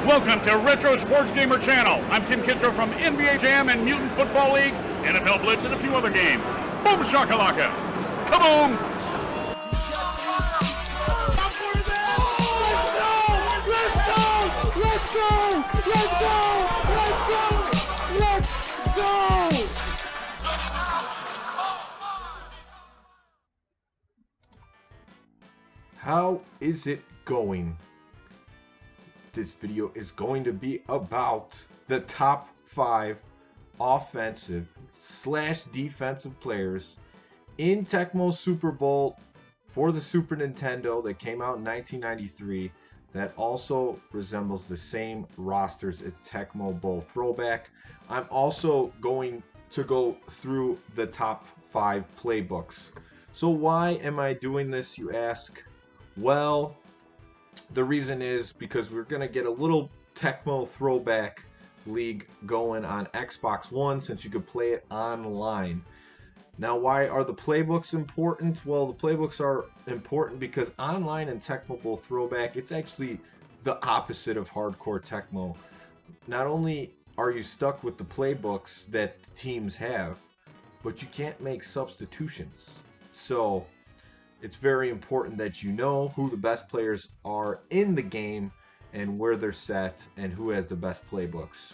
Welcome to Retro Sports Gamer Channel. I'm Tim Kitzrow from NBA Jam and Mutant Football League, NFL Blitz, and a few other games. Boom shakalaka! Kaboom! Let's go! How is it going? This video is going to be about the top 5 offensive / defensive players in Tecmo Super Bowl for the Super Nintendo that came out in 1993 that also resembles the same rosters as Tecmo Bowl Throwback. I'm also going to go through the top 5 playbooks. So why am I doing this, you ask? Well, the reason is because we're going to get a little Tecmo Throwback League going on Xbox One since you could play it online. Now, why are the playbooks important? Well, the playbooks are important because online in Tecmo Bowl Throwback, it's actually the opposite of hardcore Tecmo. Not only are you stuck with the playbooks that teams have, but you can't make substitutions. So it's very important that you know who the best players are in the game and where they're set and who has the best playbooks.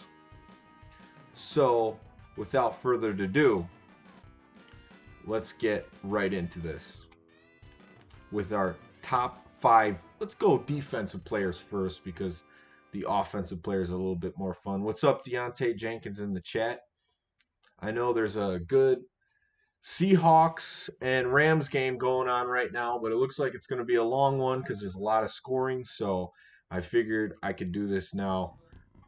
So, without further ado, let's get right into this with our top 5. Let's go defensive players first because the offensive players are a little bit more fun. What's up, Deontay Jenkins in the chat? I know there's a good Seahawks and Rams game going on right now, but it looks like it's going to be a long one because there's a lot of scoring, so I figured I could do this now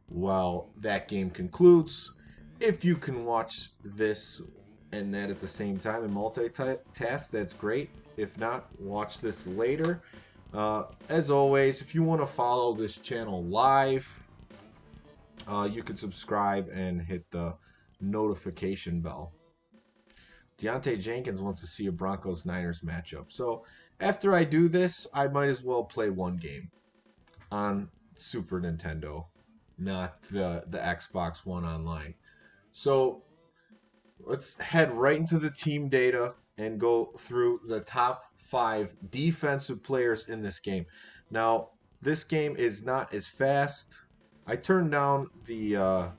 while that game concludes. If you can watch this and that at the same time and multitask, that's great. If not, watch this later. As always, if you want to follow this channel live, you can subscribe and hit the notification bell. Deontay Jenkins wants to see a Broncos-Niners matchup. So after I do this, I might as well play one game on Super Nintendo, not the Xbox One online. So let's head right into the team data and go through the top 5 defensive players in this game. Now, this game is not as fast. I turned down the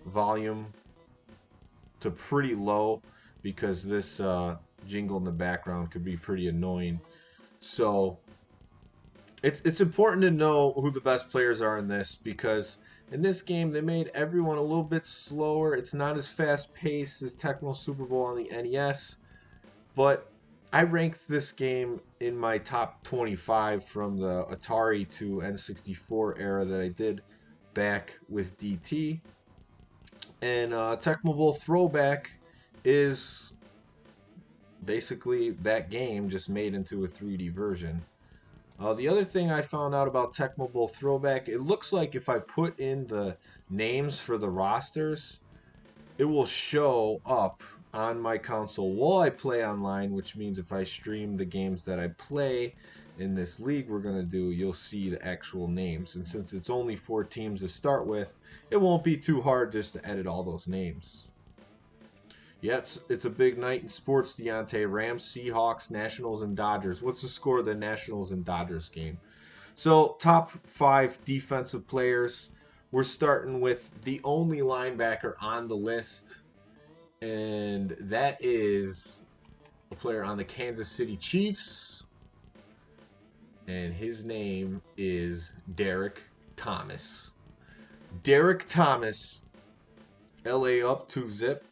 volume to pretty low because this jingle in the background could be pretty annoying. So it's important to know who the best players are in this, because in this game they made everyone a little bit slower. It's not as fast paced as Tecmo Super Bowl on the NES, but I ranked this game in my top 25 from the Atari to N64 era that I did back with DT. And Tecmo Bowl Throwback is basically that game just made into a 3D version. The other thing I found out about Tecmo Bowl Throwback, it looks like if I put in the names for the rosters, it will show up on my console while I play online, which means if I stream the games that I play in this league we're going to do, you'll see the actual names. And since it's only 4 teams to start with, it won't be too hard just to edit all those names. Yeah, it's a big night in sports, Deontay. Rams, Seahawks, Nationals, and Dodgers. What's the score of the Nationals and Dodgers game? So, top 5 defensive players. We're starting with the only linebacker on the list, and that is a player on the Kansas City Chiefs, and his name is Derek Thomas. Derek Thomas, LA up 2-zip.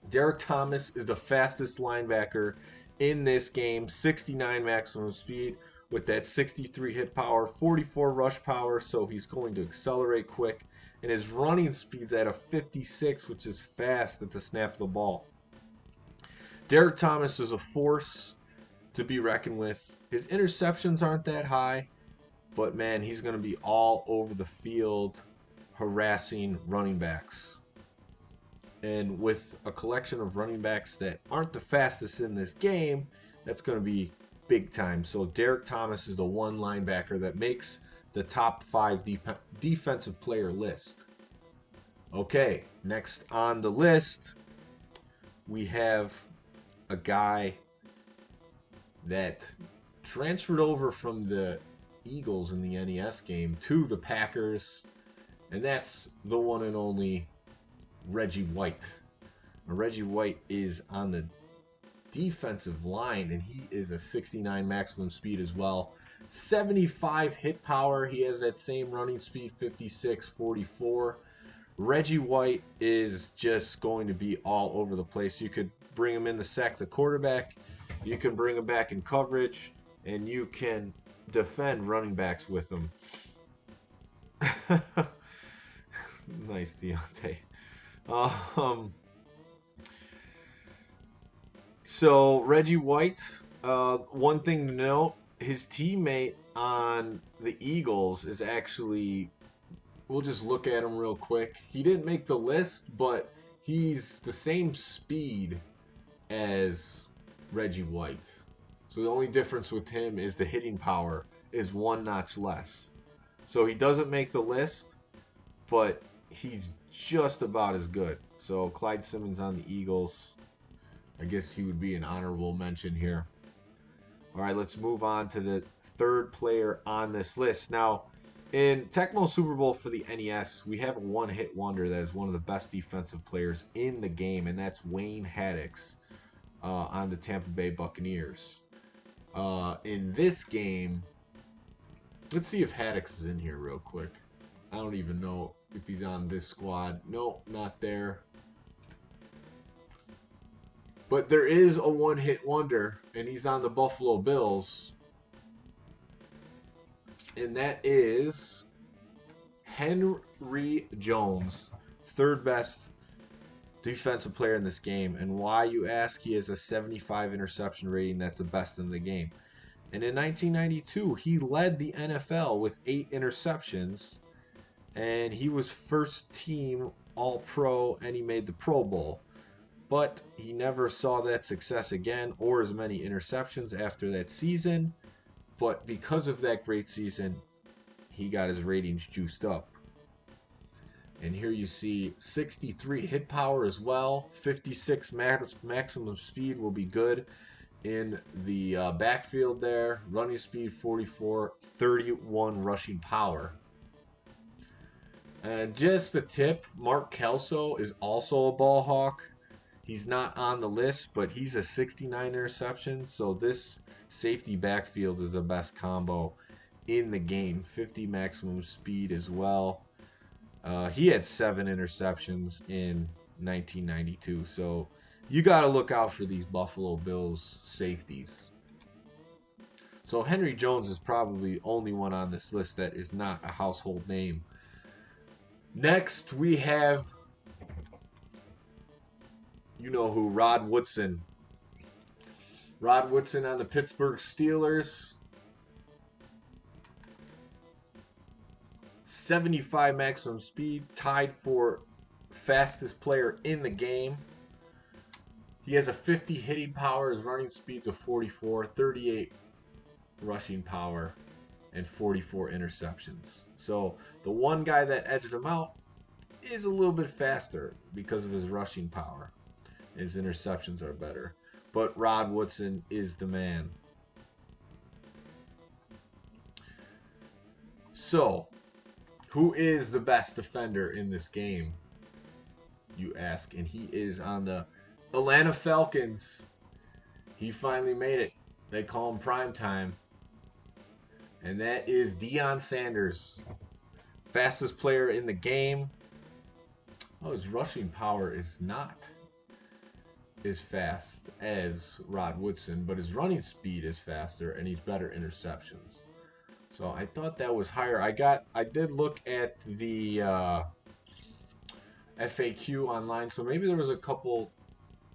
Derek Thomas is the fastest linebacker in this game. 69 maximum speed with that 63 hit power, 44 rush power, so he's going to accelerate quick. And his running speed's at a 56, which is fast at the snap of the ball. Derek Thomas is a force to be reckoned with. His interceptions aren't that high, but man, he's going to be all over the field harassing running backs. And with a collection of running backs that aren't the fastest in this game, that's going to be big time. So Derek Thomas is the one linebacker that makes the top 5 defensive player list. Okay, next on the list, we have a guy that transferred over from the Eagles in the NES game to the Packers, and that's the one and only Reggie White. Now, Reggie White is on the defensive line, and he is a 69 maximum speed as well. 75 hit power. He has that same running speed, 56, 44. Reggie White is just going to be all over the place. You could bring him in to sack the quarterback. You can bring him back in coverage, and you can defend running backs with him. Nice, Deontay. So Reggie White, one thing to note, his teammate on the Eagles is actually, we'll just look at him real quick. He didn't make the list, but he's the same speed as Reggie White. So the only difference with him is the hitting power is 1 notch less. So he doesn't make the list, but he's just about as good. So Clyde Simmons on the Eagles, I guess he would be an honorable mention here. All right, let's move on to the third player on this list. Now, in Tecmo Super Bowl for the NES, we have a one-hit wonder that is one of the best defensive players in the game, and that's Wayne Haddix on the Tampa Bay Buccaneers. In this game, let's see if Haddix is in here real quick. I don't even know if he's on this squad. No, not there. But there is a one-hit wonder, and he's on the Buffalo Bills. And that is Henry Jones, third best defensive player in this game. And why, you ask? He has a 75 interception rating. That's the best in the game. And in 1992, he led the NFL with 8 interceptions. And he was first team All-Pro, and he made the Pro Bowl. But he never saw that success again or as many interceptions after that season. But because of that great season, he got his ratings juiced up. And here you see 63 hit power as well. 56 maximum speed will be good in the backfield there. Running speed 44, 31 rushing power. And just a tip, Mark Kelso is also a ball hawk. He's not on the list, but he's a 69 interception. So this safety backfield is the best combo in the game. 50 maximum speed as well. He had 7 interceptions in 1992. So you got to look out for these Buffalo Bills safeties. So Henry Jones is probably the only one on this list that is not a household name. Next, we have, you know who, Rod Woodson. Rod Woodson on the Pittsburgh Steelers. 75 maximum speed, tied for fastest player in the game. He has a 50 hitting power. His running speed's a 44, 38 rushing power, and 44 interceptions. So the one guy that edged him out is a little bit faster because of his rushing power. His interceptions are better. But Rod Woodson is the man. So, who is the best defender in this game, you ask? And he is on the Atlanta Falcons. He finally made it. They call him Primetime. And that is Deion Sanders. Fastest player in the game. Oh, his rushing power is not as fast as Rod Woodson, but his running speed is faster, and he's better interceptions. So I thought that was higher. I did look at the FAQ online, so maybe there was a couple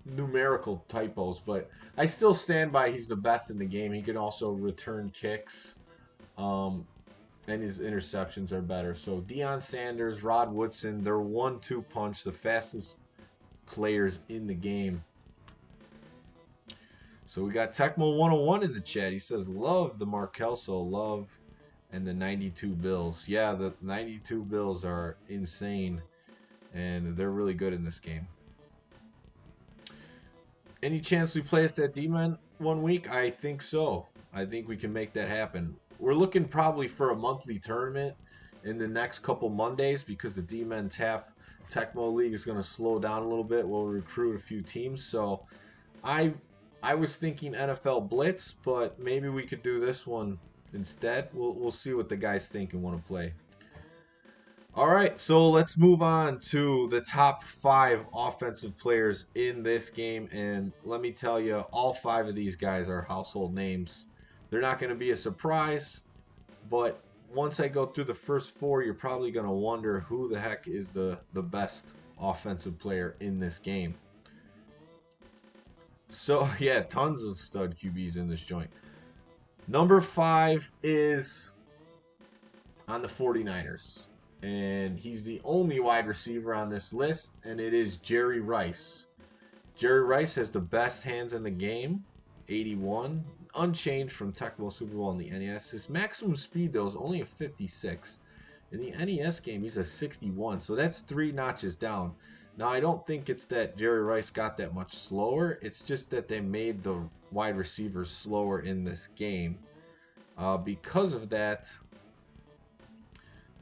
numerical typos, but I still stand by he's the best in the game. He can also return kicks, and his interceptions are better. So Deion Sanders, Rod Woodson, they're 1-2 punch, the fastest players in the game. So we got Tecmo 101 in the chat. He says, love the Mark Kelso, love and the 92 Bills. Yeah, the 92 Bills are insane, and they're really good in this game. Any chance we play us at D-Men one week? I think so. I think we can make that happen. We're looking probably for a monthly tournament in the next couple Mondays because the D-Men Tap Tecmo League is going to slow down a little bit. We'll recruit a few teams. So I was thinking NFL Blitz, but maybe we could do this one instead. We'll see what the guys think and want to play. All right, so let's move on to the top 5 offensive players in this game. And let me tell you, all 5 of these guys are household names. They're not going to be a surprise, but once I go through the first 4, you're probably going to wonder who the heck is the best offensive player in this game. So, yeah, tons of stud QBs in this joint. Number 5 is on the 49ers. And he's the only wide receiver on this list, and it is Jerry Rice. Jerry Rice has the best hands in the game, 81, unchanged from Tecmo Super Bowl in the NES. His maximum speed, though, is only a 56. In the NES game, he's a 61, so that's 3 notches down. Now, I don't think it's that Jerry Rice got that much slower. It's just that they made the wide receivers slower in this game. Because of that,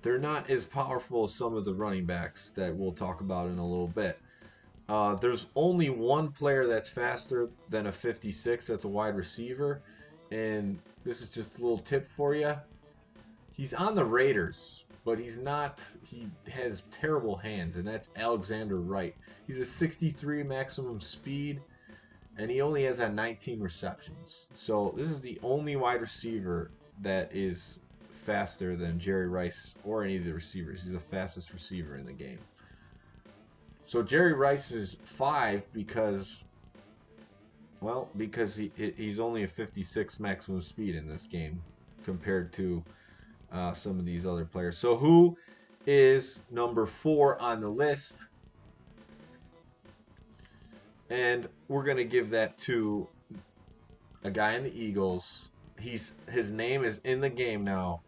they're not as powerful as some of the running backs that we'll talk about in a little bit. There's only one player that's faster than a 56 that's a wide receiver, and this is just a little tip for you. He's on the Raiders, but he has terrible hands, and that's Alexander Wright. He's a 63 maximum speed, and he only has 19 receptions. So this is the only wide receiver that is faster than Jerry Rice or any of the receivers. He's the fastest receiver in the game. So Jerry Rice is 5 because he's only a 56 maximum speed in this game compared to some of these other players. So who is number 4 on the list? And we're going to give that to a guy in the Eagles. His name is in the game now.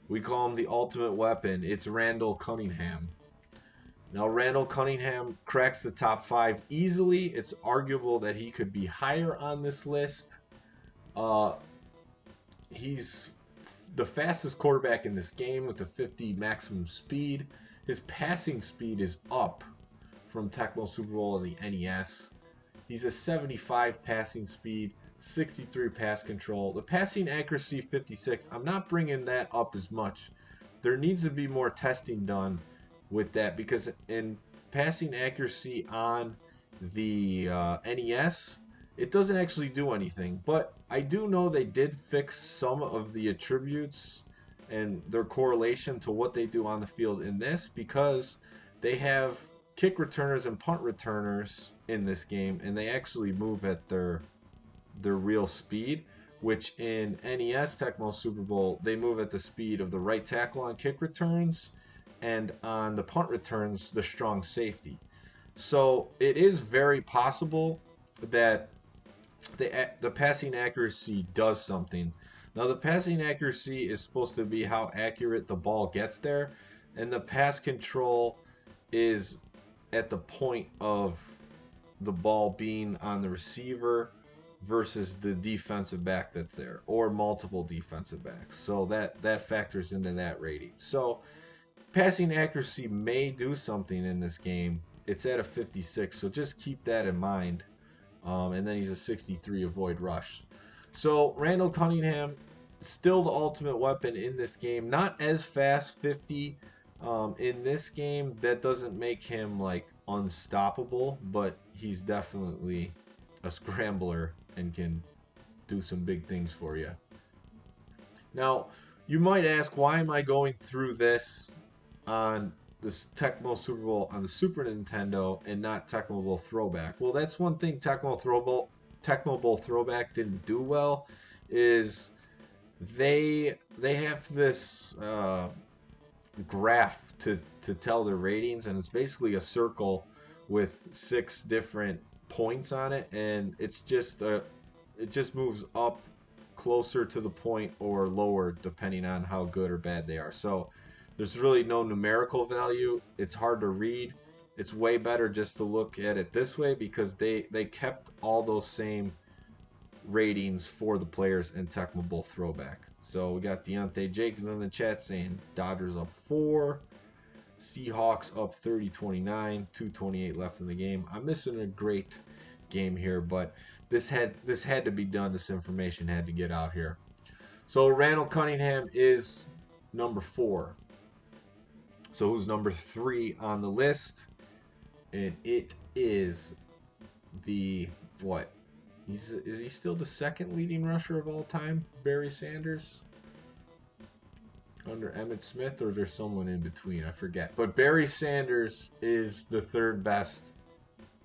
We call him the ultimate weapon. It's Randall Cunningham. Now, Randall Cunningham cracks the top 5 easily. It's arguable that he could be higher on this list. He's the fastest quarterback in this game with a 50 maximum speed. His passing speed is up from Tecmo Super Bowl and the NES. He's a 75 passing speed, 63 pass control. The passing accuracy 56. I'm not bringing that up as much. There needs to be more testing done with that because in passing accuracy on the NES, it doesn't actually do anything. But I do know they did fix some of the attributes and their correlation to what they do on the field in this because they have kick returners and punt returners in this game, and they actually move at their real speed, which in NES Tecmo Super Bowl, they move at the speed of the right tackle on kick returns, and on the punt returns, the strong safety. So it is very possible that the passing accuracy does something. Now, the passing accuracy is supposed to be how accurate the ball gets there, and the pass control is at the point of the ball being on the receiver versus the defensive back that's there, or multiple defensive backs. So that factors into that rating. So passing accuracy may do something in this game. It's at a 56, so just keep that in mind. And then he's a 63 avoid rush. So Randall Cunningham, still the ultimate weapon in this game. Not as fast, 50 in this game. That doesn't make him like unstoppable, but he's definitely a scrambler and can do some big things for you. Now, you might ask, why am I going through this on this Tecmo Super Bowl on the Super Nintendo and not Tecmo Bowl Throwback? Well, that's one thing Tecmo Bowl Throwback didn't do well, is they have this graph to tell their ratings, and it's basically a circle with 6 different points on it, and it's just it just moves up closer to the point or lower depending on how good or bad they are. So there's really no numerical value. It's hard to read. It's way better just to look at it this way because they kept all those same ratings for the players in Tecmo Bowl Throwback. So we got Deontay Jacobs in the chat saying Dodgers up 4, Seahawks up 30-29, 2:28 left in the game. I'm missing a great game here, but this had to be done. This information had to get out here. So Randall Cunningham is number 4. So who's number 3 on the list? And it is the what? Is he still the second leading rusher of all time? Barry Sanders? Under Emmitt Smith, or is there someone in between? I forget. But Barry Sanders is the 3rd best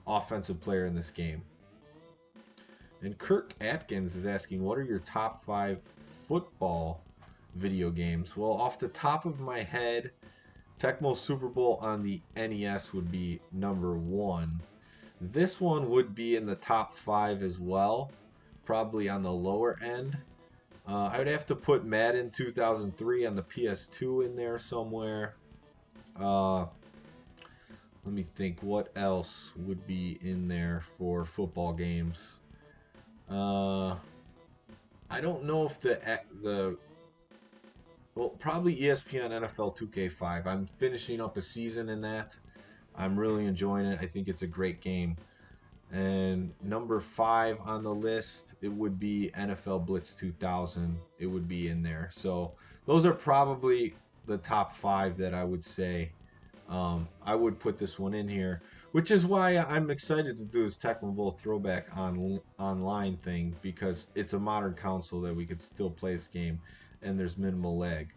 offensive player in this game. And Kirk Atkins is asking, what are your top 5 football video games? Well, off the top of my head, Tecmo Super Bowl on the NES would be number 1. This one would be in the top 5 as well, probably on the lower end. I would have to put Madden 2003 on the PS2 in there somewhere. Let me think, what else would be in there for football games? I don't know if well, probably ESPN NFL 2K5. I'm finishing up a season in that. I'm really enjoying it. I think it's a great game. And number 5 on the list, it would be NFL Blitz 2000. It would be in there. So those are probably the top 5 that I would say. I would put this one in here, which is why I'm excited to do this Tecmo Bowl Throwback online thing, because it's a modern console that we could still play this game, and there's minimal lag.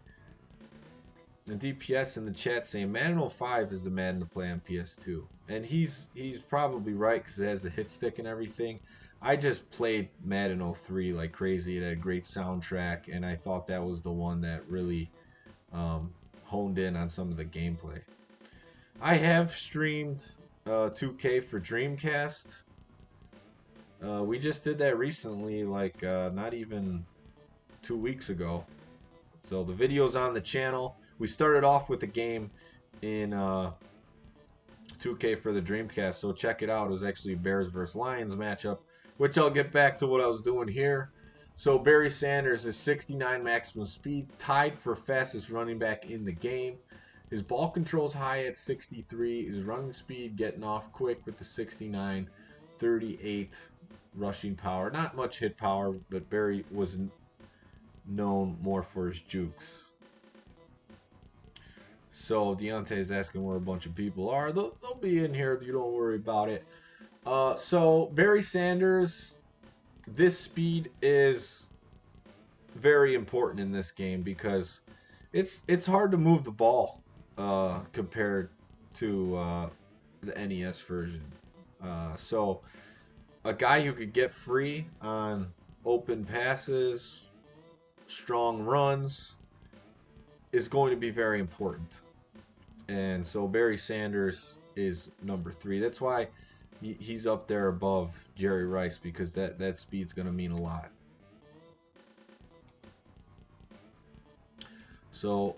And DPS in the chat saying Madden 05 is the Madden to play on PS2, and he's probably right because it has the hit stick and everything. I just played Madden 03 like crazy. It had a great soundtrack, and I thought that was the one that really honed in on some of the gameplay. I have streamed 2K for Dreamcast. We just did that recently, like not even 2 weeks ago. So the video's on the channel. We started off with a game in 2K for the Dreamcast, so check it out. It was actually Bears vs. Lions matchup, which I'll get back to what I was doing here. So Barry Sanders is 69 maximum speed, tied for fastest running back in the game. His ball control's high at 63. His running speed getting off quick with the 69. 38 rushing power. Not much hit power, but Barry was known more for his jukes. So Deontay is asking where a bunch of people are. They'll be in here. You don't worry about it. So Barry Sanders, this speed is very important in this game because it's hard to move the ball compared to the NES version. So a guy who could get free on open passes, strong runs, is going to be very important. And so Barry Sanders is number 3. That's why he's up there above Jerry Rice, because that speed's going to mean a lot. So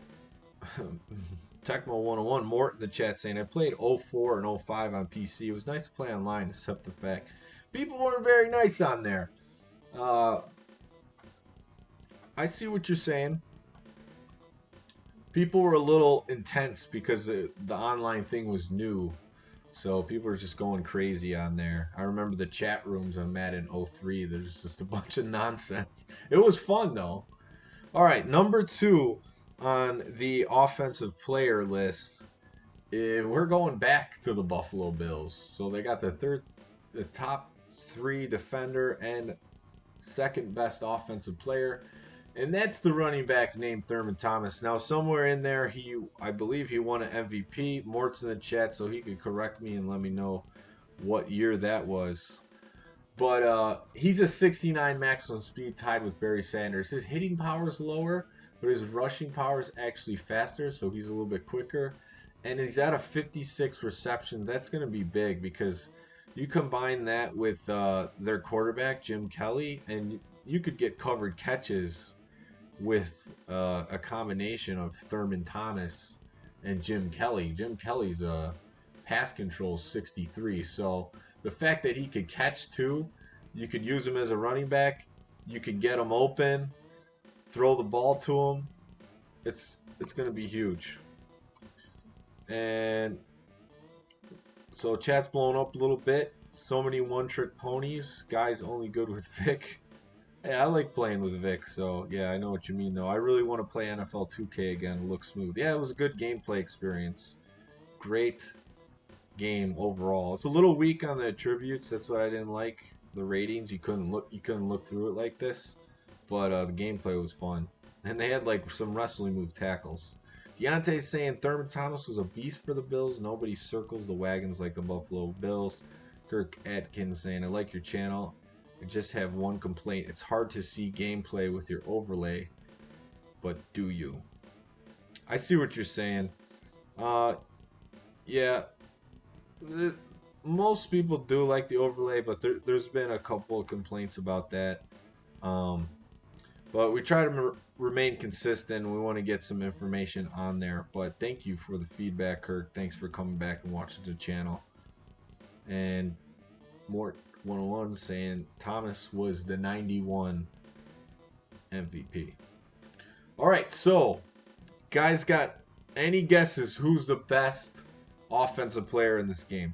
Tecmo 101, Mort in the chat saying, I played 04 and 05 on PC. It was nice to play online, except the fact people weren't very nice on there. I see what you're saying. People were a little intense because the online thing was new. So people were just going crazy on there. I remember the chat rooms on Madden 03. There's just a bunch of nonsense. It was fun, though. All right, number 2 on the offensive player list. We're going back to the Buffalo Bills. So they got the top 3 defender and second best offensive player. And that's the running back named Thurman Thomas. Now, somewhere in there, I believe he won an MVP. Mort's in the chat, so he can correct me and let me know what year that was. But he's a 69 maximum speed, tied with Barry Sanders. His hitting power is lower, but his rushing power is actually faster, so he's a little bit quicker. And he's at a 56 reception. That's going to be big because you combine that with their quarterback, Jim Kelly, and you could get covered catches with a combination of Thurman Thomas and Jim Kelly. Jim Kelly's a pass control 63, so the fact that he could catch too, you could use him as a running back, you could get him open, throw the ball to him. It's going to be huge. And so chat's blown up a little bit. So many one-trick ponies. Guys only good with Vic. Hey, I like playing with Vic, so yeah, I know what you mean though. I really want to play NFL 2K again. It looks smooth. Yeah, it was a good gameplay experience. Great game overall. It's a little weak on the attributes. That's what I didn't like. The ratings, you couldn't look through it like this. But the gameplay was fun. And they had like some wrestling move tackles. Deontay's saying Thurman Thomas was a beast for the Bills. Nobody circles the wagons like the Buffalo Bills. Kirk Atkins saying, I like your channel. I just have one complaint. It's hard to see gameplay with your overlay. But do you? I see what you're saying. Yeah. Most people do like the overlay, but there's been a couple of complaints about that. But we try to remain consistent. We want to get some information on there. But thank you for the feedback, Kirk. Thanks for coming back and watching the channel. And Mort 101 saying Thomas was the 91 MVP. All right, so guys, got any guesses who's the best offensive player in this game?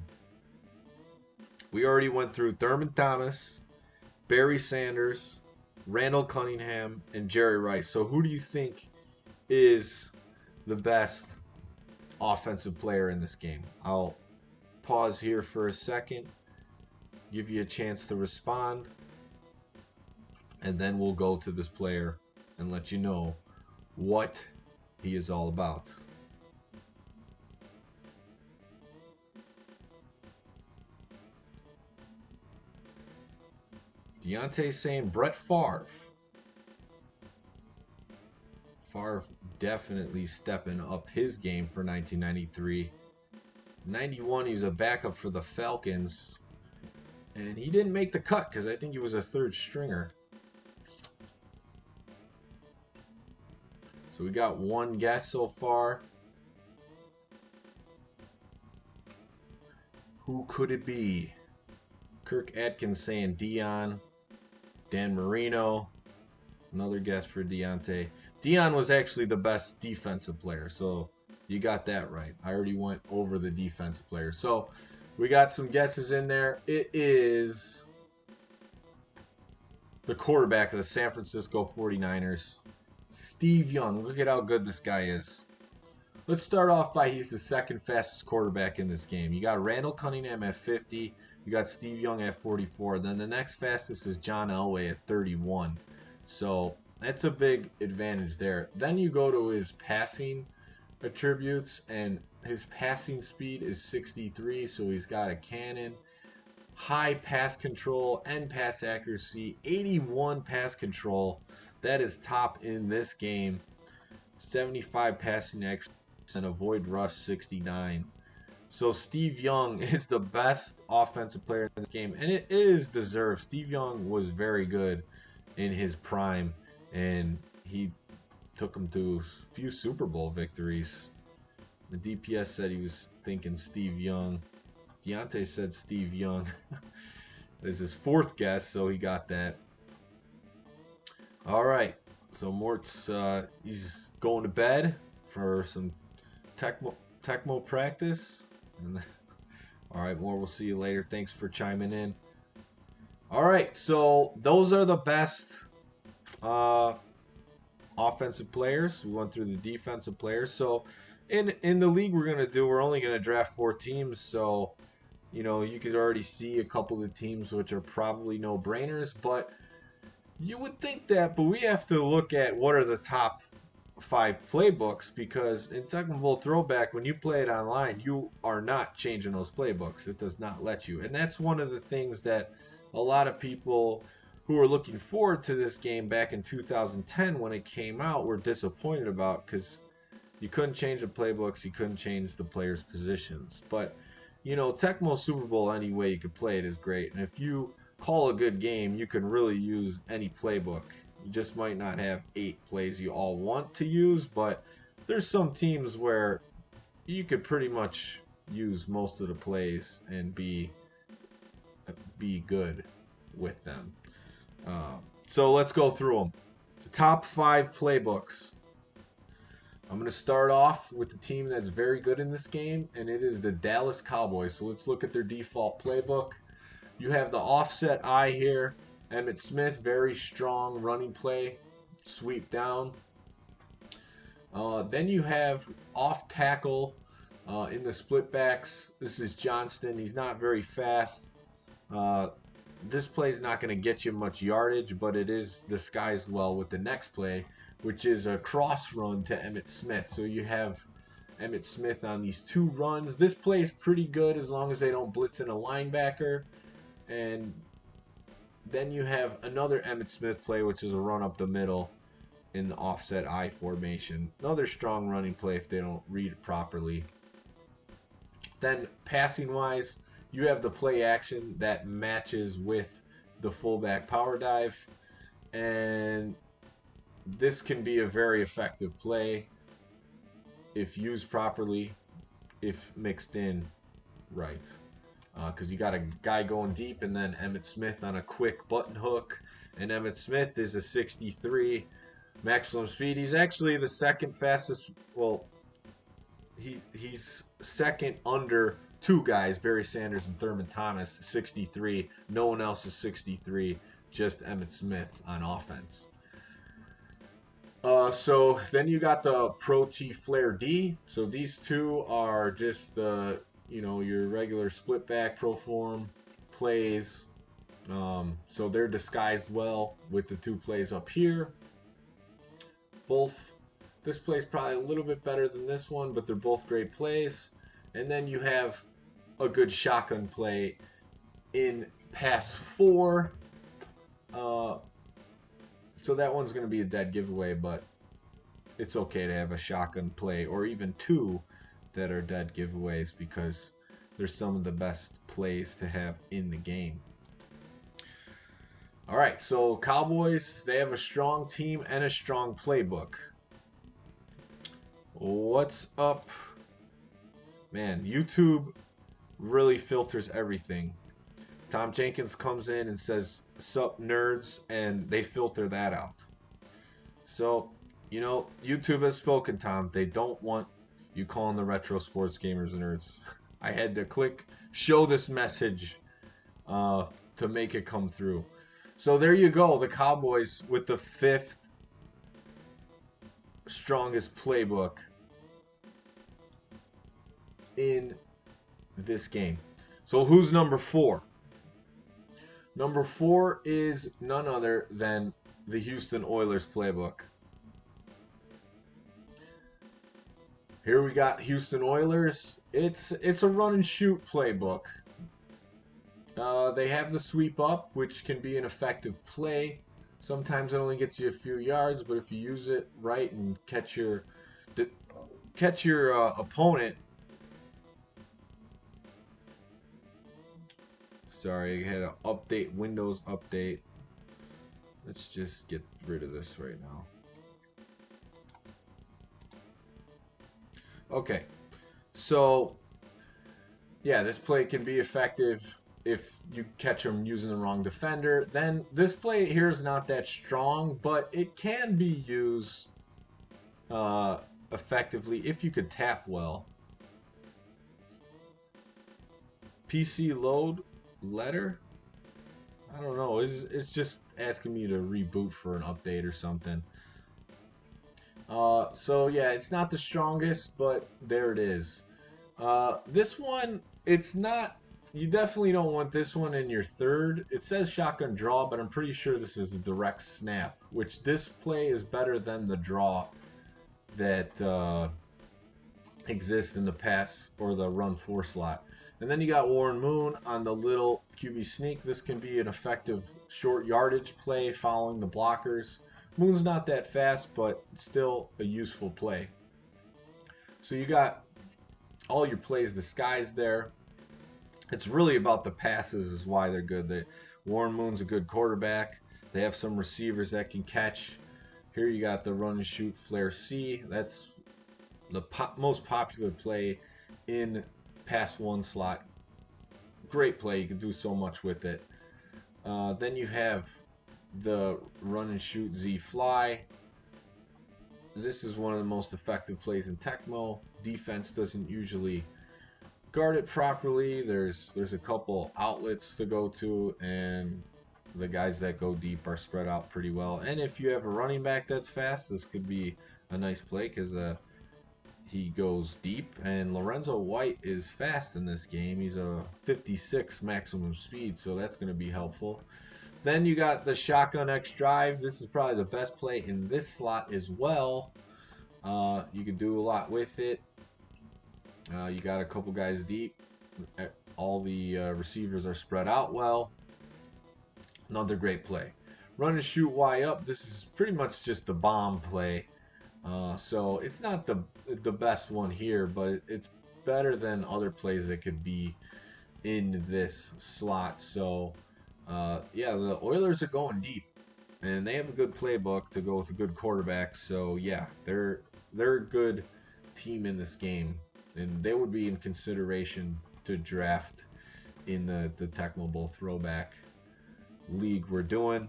We already went through Thurman Thomas, Barry Sanders, Randall Cunningham, and Jerry Rice. So who do you think is the best offensive player in this game? I'll pause here for a second, give you a chance to respond, and then we'll go to this player and let you know what he is all about. Deontay saying Brett Favre. Favre definitely stepping up his game for 1993. 91, he was a backup for the Falcons. And he didn't make the cut because I think he was a third stringer. So we got one guess so far. Who could it be? Kirk Atkins saying Dion. Dan Marino. Another guess for Deontay. Dion was actually the best defensive player, so you got that right. I already went over the defensive player. So we got some guesses in there. It is the quarterback of the San Francisco 49ers, Steve Young. Look at how good this guy is. Let's start off by he's the second fastest quarterback in this game. You got Randall Cunningham at 50. You got Steve Young at 44. Then the next fastest is John Elway at 31. So that's a big advantage there. Then you go to his passing attributes, and his passing speed is 63, so he's got a cannon. High pass control and pass accuracy, 81 pass control. That is top in this game. 75 passing accuracy and avoid rush 69. So Steve Young is the best offensive player in this game, and it is deserved. Steve Young was very good in his prime, and he took him to a few Super Bowl victories. The DPS said he was thinking Steve Young. Deontay said Steve Young. This is his fourth guess, so he got that. All right, so Mort's he's going to bed for some Tecmo practice. All right, Mort, we'll see you later. Thanks for chiming in. All right, so those are the best offensive players. We went through the defensive players. So in the league we're only gonna draft 4 teams. So you know, you could already see a couple of teams which are probably no-brainers, but you would think that, but we have to look at what are the top 5 playbooks, because in Tecmo Throwback, when you play it online, you are not changing those playbooks. It does not let you. And that's one of the things that a lot of people who are looking forward to this game back in 2010 when it came out were disappointed about, because you couldn't change the playbooks, you couldn't change the players' positions. But you know, Tecmo Super Bowl, any way you could play it is great. And if you call a good game, you can really use any playbook. You just might not have 8 plays you all want to use, but there's some teams where you could pretty much use most of the plays and be good with them. So let's go through them. The top 5 playbooks. I'm going to start off with the team that's very good in this game, and it is the Dallas Cowboys. So let's look at their default playbook. You have the offset I here. Emmitt Smith, very strong running play, sweep down. Then you have off tackle in the split backs. This is Johnston. He's not very fast. This play is not going to get you much yardage, but it is disguised well with the next play, which is a cross run to Emmitt Smith. So you have Emmitt Smith on these 2 runs. This play is pretty good as long as they don't blitz in a linebacker. And then you have another Emmitt Smith play, which is a run up the middle in the offset I formation. Another strong running play if they don't read it properly. Then passing wise, you have the play action that matches with the fullback power dive. And this can be a very effective play if used properly, if mixed in right. Because you got a guy going deep and then Emmitt Smith on a quick button hook. And Emmitt Smith is a 63 maximum speed. He's actually the second fastest. Well, he's second under 2 guys, Barry Sanders and Thurman Thomas, 63. No one else is 63, just Emmitt Smith on offense. So then you got the Pro T Flare D. So these 2 are just your regular split back pro form plays. So they're disguised well with the 2 plays up here. This play is probably a little bit better than this one, but they're both great plays. And then you have a good shotgun play in pass 4. So that one's going to be a dead giveaway, but it's okay to have a shotgun play or even 2 that are dead giveaways because they're some of the best plays to have in the game. All right, so Cowboys, they have a strong team and a strong playbook. What's up? Man, YouTube really filters everything. Tom Jenkins comes in and says, "Sup, nerds," and they filter that out. So, YouTube has spoken, Tom. They don't want you calling the retro sports gamers nerds. I had to click show this message to make it come through. So there you go, the Cowboys with the 5th strongest playbook in this game. So who's number 4? Number 4 is none other than the Houston Oilers playbook. Here we got Houston Oilers. It's a run and shoot playbook. They have the sweep up, which can be an effective play. Sometimes it only gets you a few yards, but if you use it right and catch your opponent. Sorry, I had an update, Windows update. Let's just get rid of this right now. Okay, so yeah, this play can be effective if you catch them using the wrong defender. Then this play here is not that strong, but it can be used effectively if you could tap well. PC load letter? I don't know. It's just asking me to reboot for an update or something. So yeah, it's not the strongest, but there it is. This one, it's not. You definitely don't want this one in your 3rd. It says shotgun draw, but I'm pretty sure this is a direct snap, which this play is better than the draw that exists in the pass or the run 4 slot. And then you got Warren Moon on the little QB sneak. This can be an effective short yardage play following the blockers. Moon's not that fast, but still a useful play. So you got all your plays disguised there. It's really about the passes is why they're good. Warren Moon's a good quarterback. They have some receivers that can catch. Here you got the run and shoot flare C. That's the most popular play in pass one slot. Great play. You can do so much with it. Then you have the run and shoot Z fly. This is one of the most effective plays in Tecmo. Defense doesn't usually guard it properly. There's a couple outlets to go to, and the guys that go deep are spread out pretty well. And if you have a running back that's fast, this could be a nice play because he goes deep. And Lorenzo White is fast in this game. He's a 56 maximum speed, so that's going to be helpful. Then you got the shotgun X drive. This is probably the best play in this slot as well. You can do a lot with it. You got a couple guys deep. All the receivers are spread out well. Another great play. Run and shoot Y up. This is pretty much just a bomb play. So it's not the best one here, but it's better than other plays that could be in this slot. So yeah, the Oilers are going deep, and they have a good playbook to go with a good quarterback. So yeah, they're a good team in this game, and they would be in consideration to draft in the Tecmo Bowl Throwback league we're doing.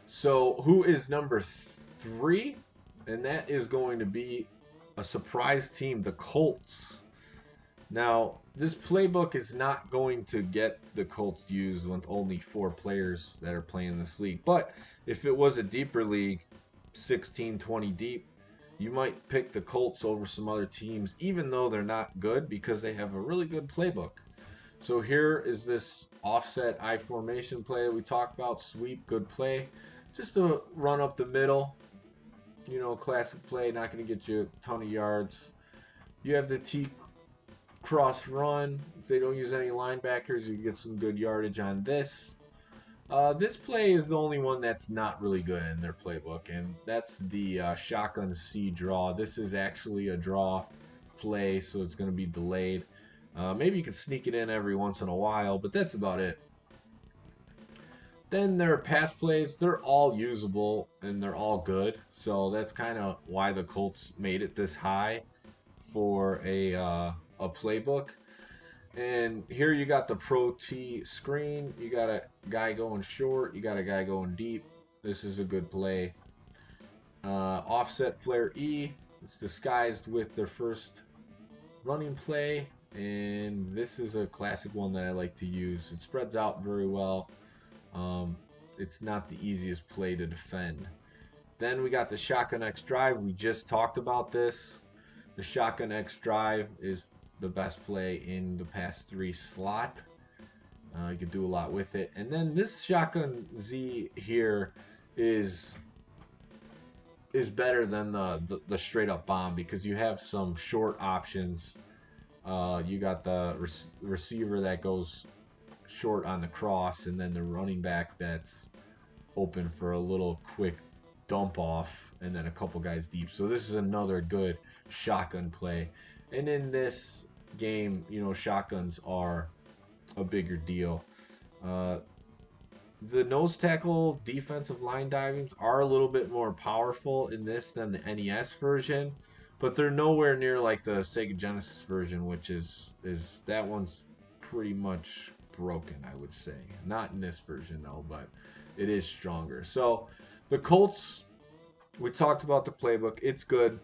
So who is number 3? And that is going to be a surprise team, the Colts. Now, this playbook is not going to get the Colts used with only 4 players that are playing this league. But if it was a deeper league, 16, 20 deep, you might pick the Colts over some other teams, even though they're not good, because they have a really good playbook. So here is this offset I formation play that we talked about. Sweep, good play. Just to run up the middle. You know, classic play, not going to get you a ton of yards. You have the T cross run. If they don't use any linebackers, you get some good yardage on this. This play is the only one that's not really good in their playbook, and that's the shotgun C draw. This is actually a draw play, so it's going to be delayed. Maybe you can sneak it in every once in a while, but that's about it. Then their pass plays, they're all usable and they're all good. So that's kind of why the Colts made it this high for a playbook. And here you got the Pro T screen. You got a guy going short. You got a guy going deep. This is a good play. Offset flare E. It's disguised with their first running play. And this is a classic one that I like to use. It spreads out very well. It's not the easiest play to defend. Then we got the Shotgun X Drive. We just talked about this. The Shotgun X Drive is the best play in the pass 3 slot. You can do a lot with it. And then this Shotgun Z here is better than the straight up bomb because you have some short options. You got the receiver that goes short on the cross, and then the running back that's open for a little quick dump off, and then a couple guys deep. So this is another good shotgun play. And in this game, you know, shotguns are a bigger deal. The nose tackle defensive line divings are a little bit more powerful in this than the NES version, but they're nowhere near like the Sega Genesis version, which is that one's pretty much broken, I would say. Not in this version though, but it is stronger. So the Colts, we talked about the playbook. It's good,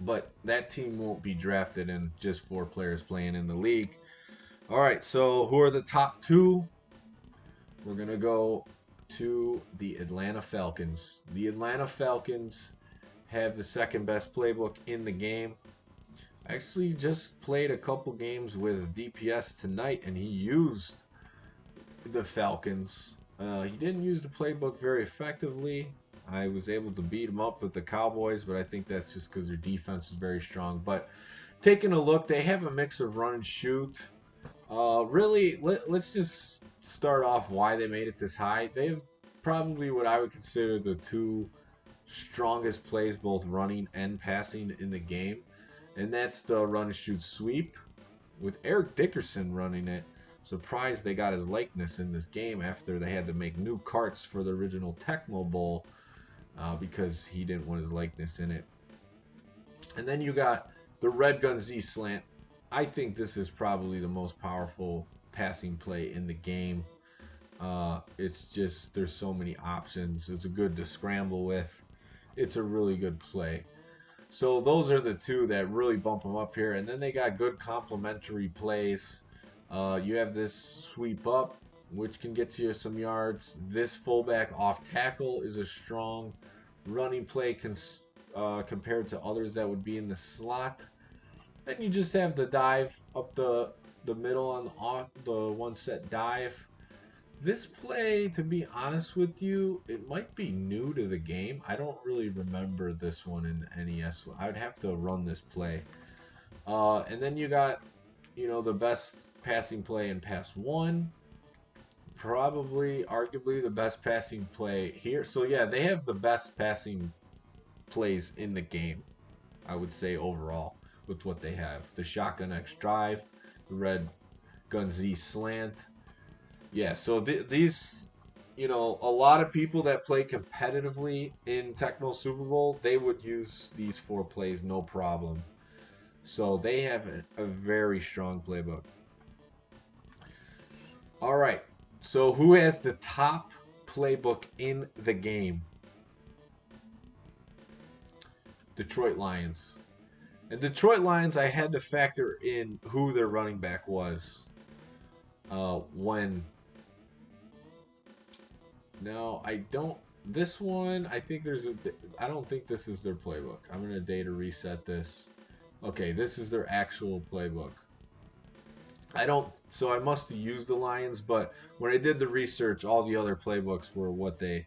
but that team won't be drafted in just 4 players playing in the league. All right, so who are the top 2? We're going to go to the Atlanta Falcons. The Atlanta Falcons have the second best playbook in the game. I actually just played a couple games with DPS tonight, and he used the Falcons. He didn't use the playbook very effectively. I was able to beat him up with the Cowboys, but I think that's just because their defense is very strong. But taking a look, they have a mix of run and shoot. Really, let's just start off why they made it this high. They have probably what I would consider the 2 strongest plays, both running and passing in the game. And that's the run and shoot sweep with Eric Dickerson running it. surprised they got his likeness in this game after they had to make new carts for the original Tecmo Bowl because he didn't want his likeness in it. And then you got the Red Gun Z slant. I think this is probably the most powerful passing play in the game. It's just, there's so many options. It's a good to scramble with. It's a really good play. So those are the two that really bump them up here. And then they got good complementary plays. You have this sweep up, which can get you some yards. This fullback off tackle is a strong running play compared to others that would be in the slot. Then you just have the dive up the middle on the one set dive. This play, to be honest with you, it might be new to the game. I don't really remember this one in NES. I would have to run this play. And then you got, the best passing play in Pass 1. Probably, arguably, the best passing play here. So yeah, they have the best passing plays in the game, I would say, overall, with what they have. The Shotgun X Drive, the Red Gun Z Slant. Yeah, so these, a lot of people that play competitively in Tecmo Super Bowl, they would use these 4 plays no problem. So they have a very strong playbook. All right, so who has the top playbook in the game? Detroit Lions. And Detroit Lions, I had to factor in who their running back was when... No, I don't. This one, I think I don't think this is their playbook. I'm going to data reset this. Okay, this is their actual playbook. So I must have used the Lions, but when I did the research, all the other playbooks were what they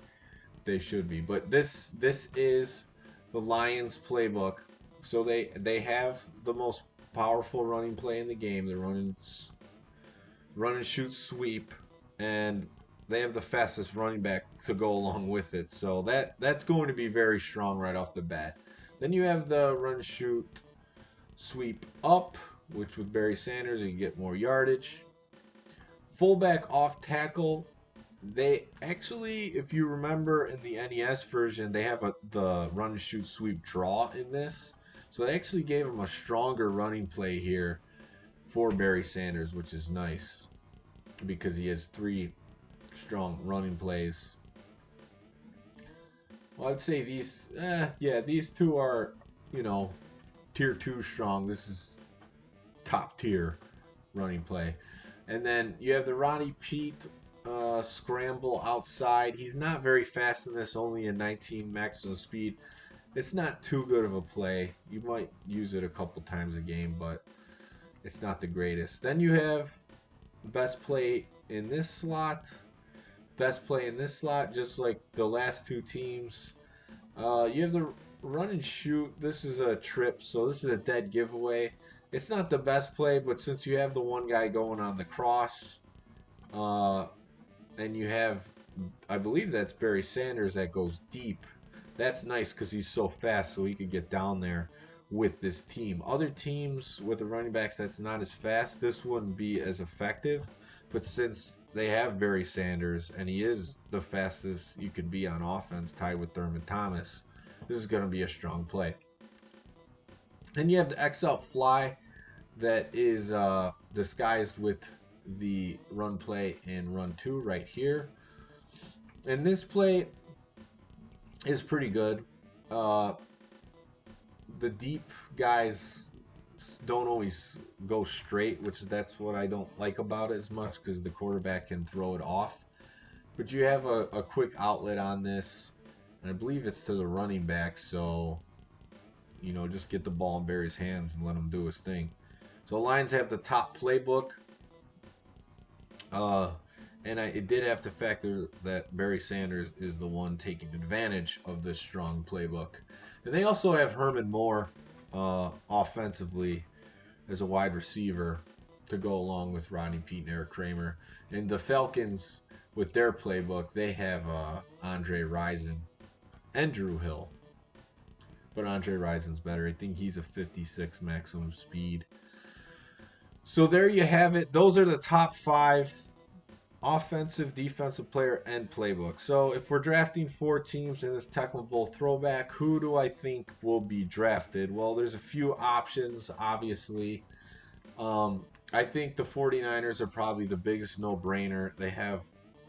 should be. But this is the Lions playbook. So they have the most powerful running play in the game. The run and shoot sweep, and they have the fastest running back to go along with it. So that's going to be very strong right off the bat. Then you have the run, shoot, sweep up, which with Barry Sanders, you get more yardage. Fullback off tackle. They actually, if you remember in the NES version, they have the run, shoot, sweep, draw in this. So they actually gave him a stronger running play here for Barry Sanders, which is nice because he has 3 strong running plays. Well, I'd say these, these 2 are, tier 2 strong. This is top tier running play. And then you have the Ronnie Pete scramble outside. He's not very fast in this, only a 19 maximum speed. It's not too good of a play. You might use it a couple times a game, but it's not the greatest. Then you have best play in this slot. Best play in this slot, just like the last 2 teams. You have the run and shoot. This is a trip, so this is a dead giveaway. It's not the best play, but since you have the one guy going on the cross, and you have, I believe that's Barry Sanders that goes deep. That's nice because he's so fast, so he could get down there with this team. Other teams with the running backs that's not as fast, this wouldn't be as effective. But since they have Barry Sanders, and he is the fastest you could be on offense, tied with Thurman Thomas, this is going to be a strong play. Then you have the X out fly that is disguised with the run play and run 2 right here. And this play is pretty good. The deep guys don't always go straight, that's what I don't like about it as much, because the quarterback can throw it off. But you have a quick outlet on this, and I believe it's to the running back, so just get the ball in Barry's hands and let him do his thing. So Lions have the top playbook, and it did have to factor that Barry Sanders is the one taking advantage of this strong playbook. And they also have Herman Moore offensively as a wide receiver to go along with Rodney Pete and Eric Kramer. And the Falcons, with their playbook, they have Andre Rison and Drew Hill. But Andre Rison's better. I think he's a 56 maximum speed. So there you have it. Those are the top 5 offensive, defensive player, and playbook. So if we're drafting 4 teams in this Tecmo Bowl throwback, who do I think will be drafted? Well, there's a few options, obviously. I think the 49ers are probably the biggest no-brainer. They have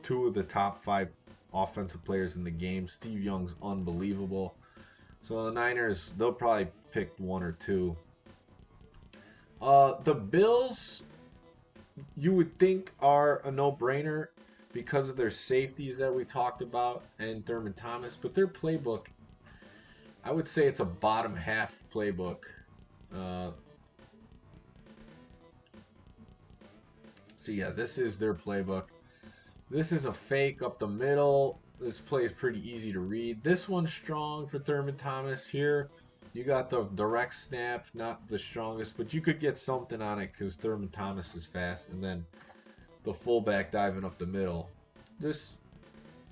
2 of the top 5 offensive players in the game. Steve Young's unbelievable. So the Niners, they'll probably pick 1 or 2. The Bills, you would think, are a no-brainer because of their safeties that we talked about and Thurman Thomas, but their playbook, I would say it's a bottom half playbook. So yeah, this is their playbook. This is a fake up the middle. This play is pretty easy to read. This one's strong for Thurman Thomas. Here, you got the direct snap, not the strongest, but you could get something on it because Thurman Thomas is fast. And then the fullback diving up the middle. This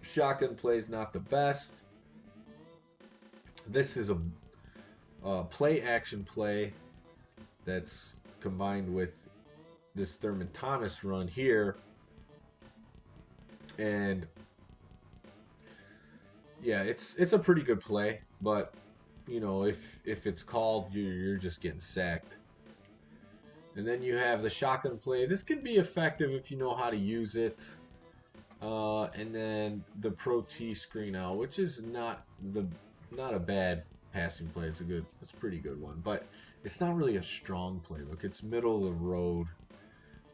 shotgun play is not the best. This is a play action play that's combined with this Thurman Thomas run here. And yeah, it's a pretty good play, but you know, if it's called, you're just getting sacked. And then you have the shotgun play. This can be effective if you know how to use it. And then the Pro T screen out, which is not a bad passing play. It's a pretty good one, but it's not really a strong playbook. It's middle of the road,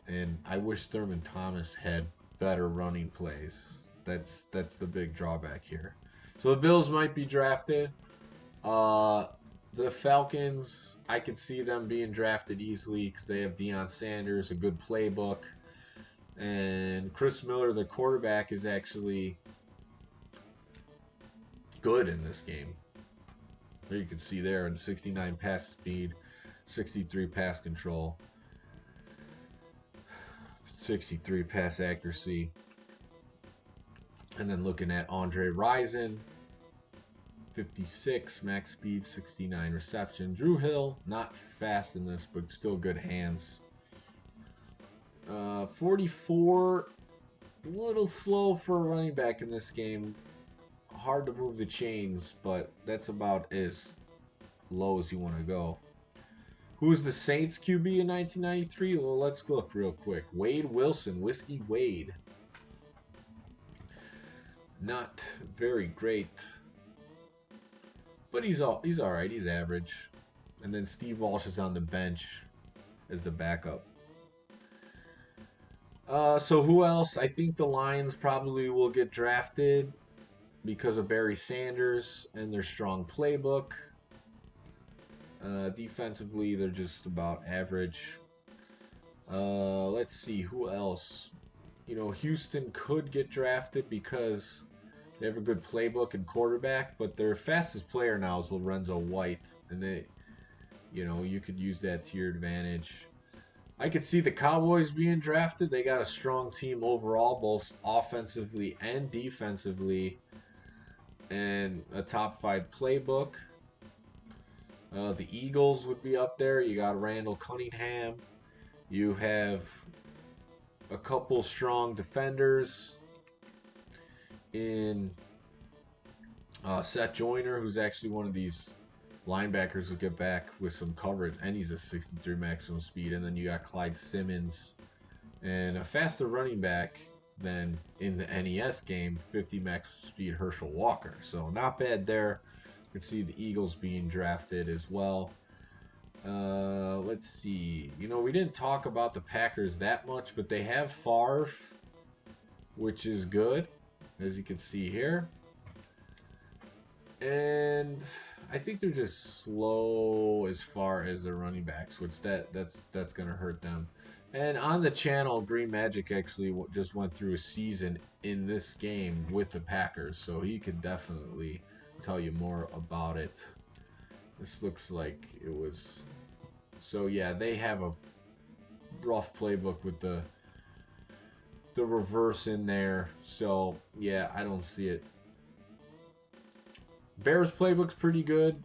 and I wish Thurman Thomas had better running plays. That's the big drawback here. So the Bills might be drafted. The Falcons, I could see them being drafted easily because they have Deion Sanders, a good playbook. And Chris Miller, the quarterback, is actually good in this game. There you can see there, in 69 pass speed, 63 pass control, 63 pass accuracy. And then looking at Andre Rison, 56 max speed, 69 reception. Drew Hill, not fast in this, but still good hands. 44, a little slow for a running back in this game. Hard to move the chains, but that's about as low as you want to go. Who's the Saints QB in 1993? Well, let's look real quick. Wade Wilson, Whiskey Wade. Not very great, but he's all right. He's average. And then Steve Walsh is on the bench as the backup. So who else? I think the Lions probably will get drafted because of Barry Sanders and their strong playbook. Defensively, they're just about average. Let's see, who else? You know, Houston could get drafted because they have a good playbook and quarterback, but their fastest player now is Lorenzo White, and they, you know, you could use that to your advantage. I could see the Cowboys being drafted. They got a strong team overall, both offensively and defensively, and a top 5 playbook. The Eagles would be up there. You got Randall Cunningham. You have a couple strong defenders in Seth Joyner, who's actually one of these linebackers who get back with some coverage, and he's a 63 maximum speed. And then you got Clyde Simmons, and a faster running back than in the NES game, 50 max speed Herschel Walker. So not bad there. You can see the Eagles being drafted as well. Let's see. You know, we didn't talk about the Packers that much, but they have Favre, which is good, as you can see here. And I think they're just slow as far as their running backs, which that's going to hurt them. And on the channel, Green Magic actually just went through a season in this game with the Packers, so he could definitely tell you more about it. This looks like it was. So yeah, they have a rough playbook with the reverse in there. So yeah, I don't see it. Bears playbook's pretty good.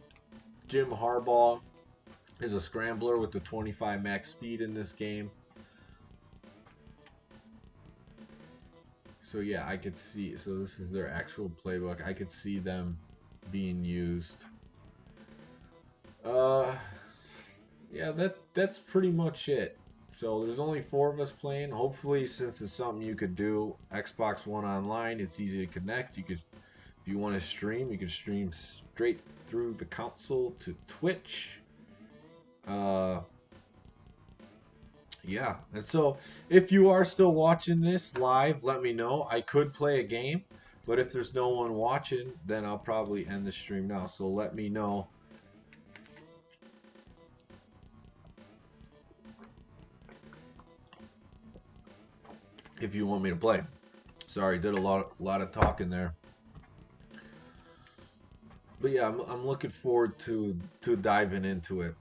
Jim Harbaugh is a scrambler with the 25 max speed in this game. So yeah, I could see. So this is their actual playbook. I could see them being used. Yeah, that's pretty much it. So there's only 4 of us playing. Hopefully, since it's something you could do, Xbox One online, it's easy to connect. You could, if you want to stream, you can stream straight through the console to Twitch. Yeah, and so if you are still watching this live, let me know. I could play a game, but if there's no one watching, then I'll probably end the stream now. So let me know. If you want me to play. Sorry, did a lot of talking there. But yeah, I'm looking forward to diving into it.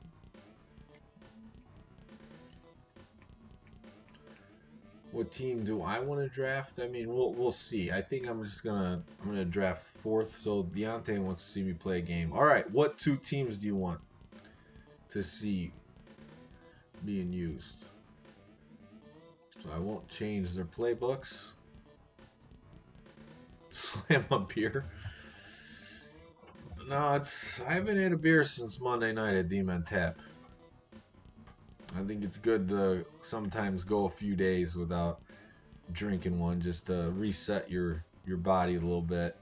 What team do I want to draft? I mean, we'll see. I think I'm gonna draft 4th. So Deontay wants to see me play a game. All right, what 2 teams do you want to see being used? So I won't change their playbooks. Slam a beer. No, I haven't had a beer since Monday night at Demon Tap. I think it's good to sometimes go a few days without drinking one, just to reset your body a little bit.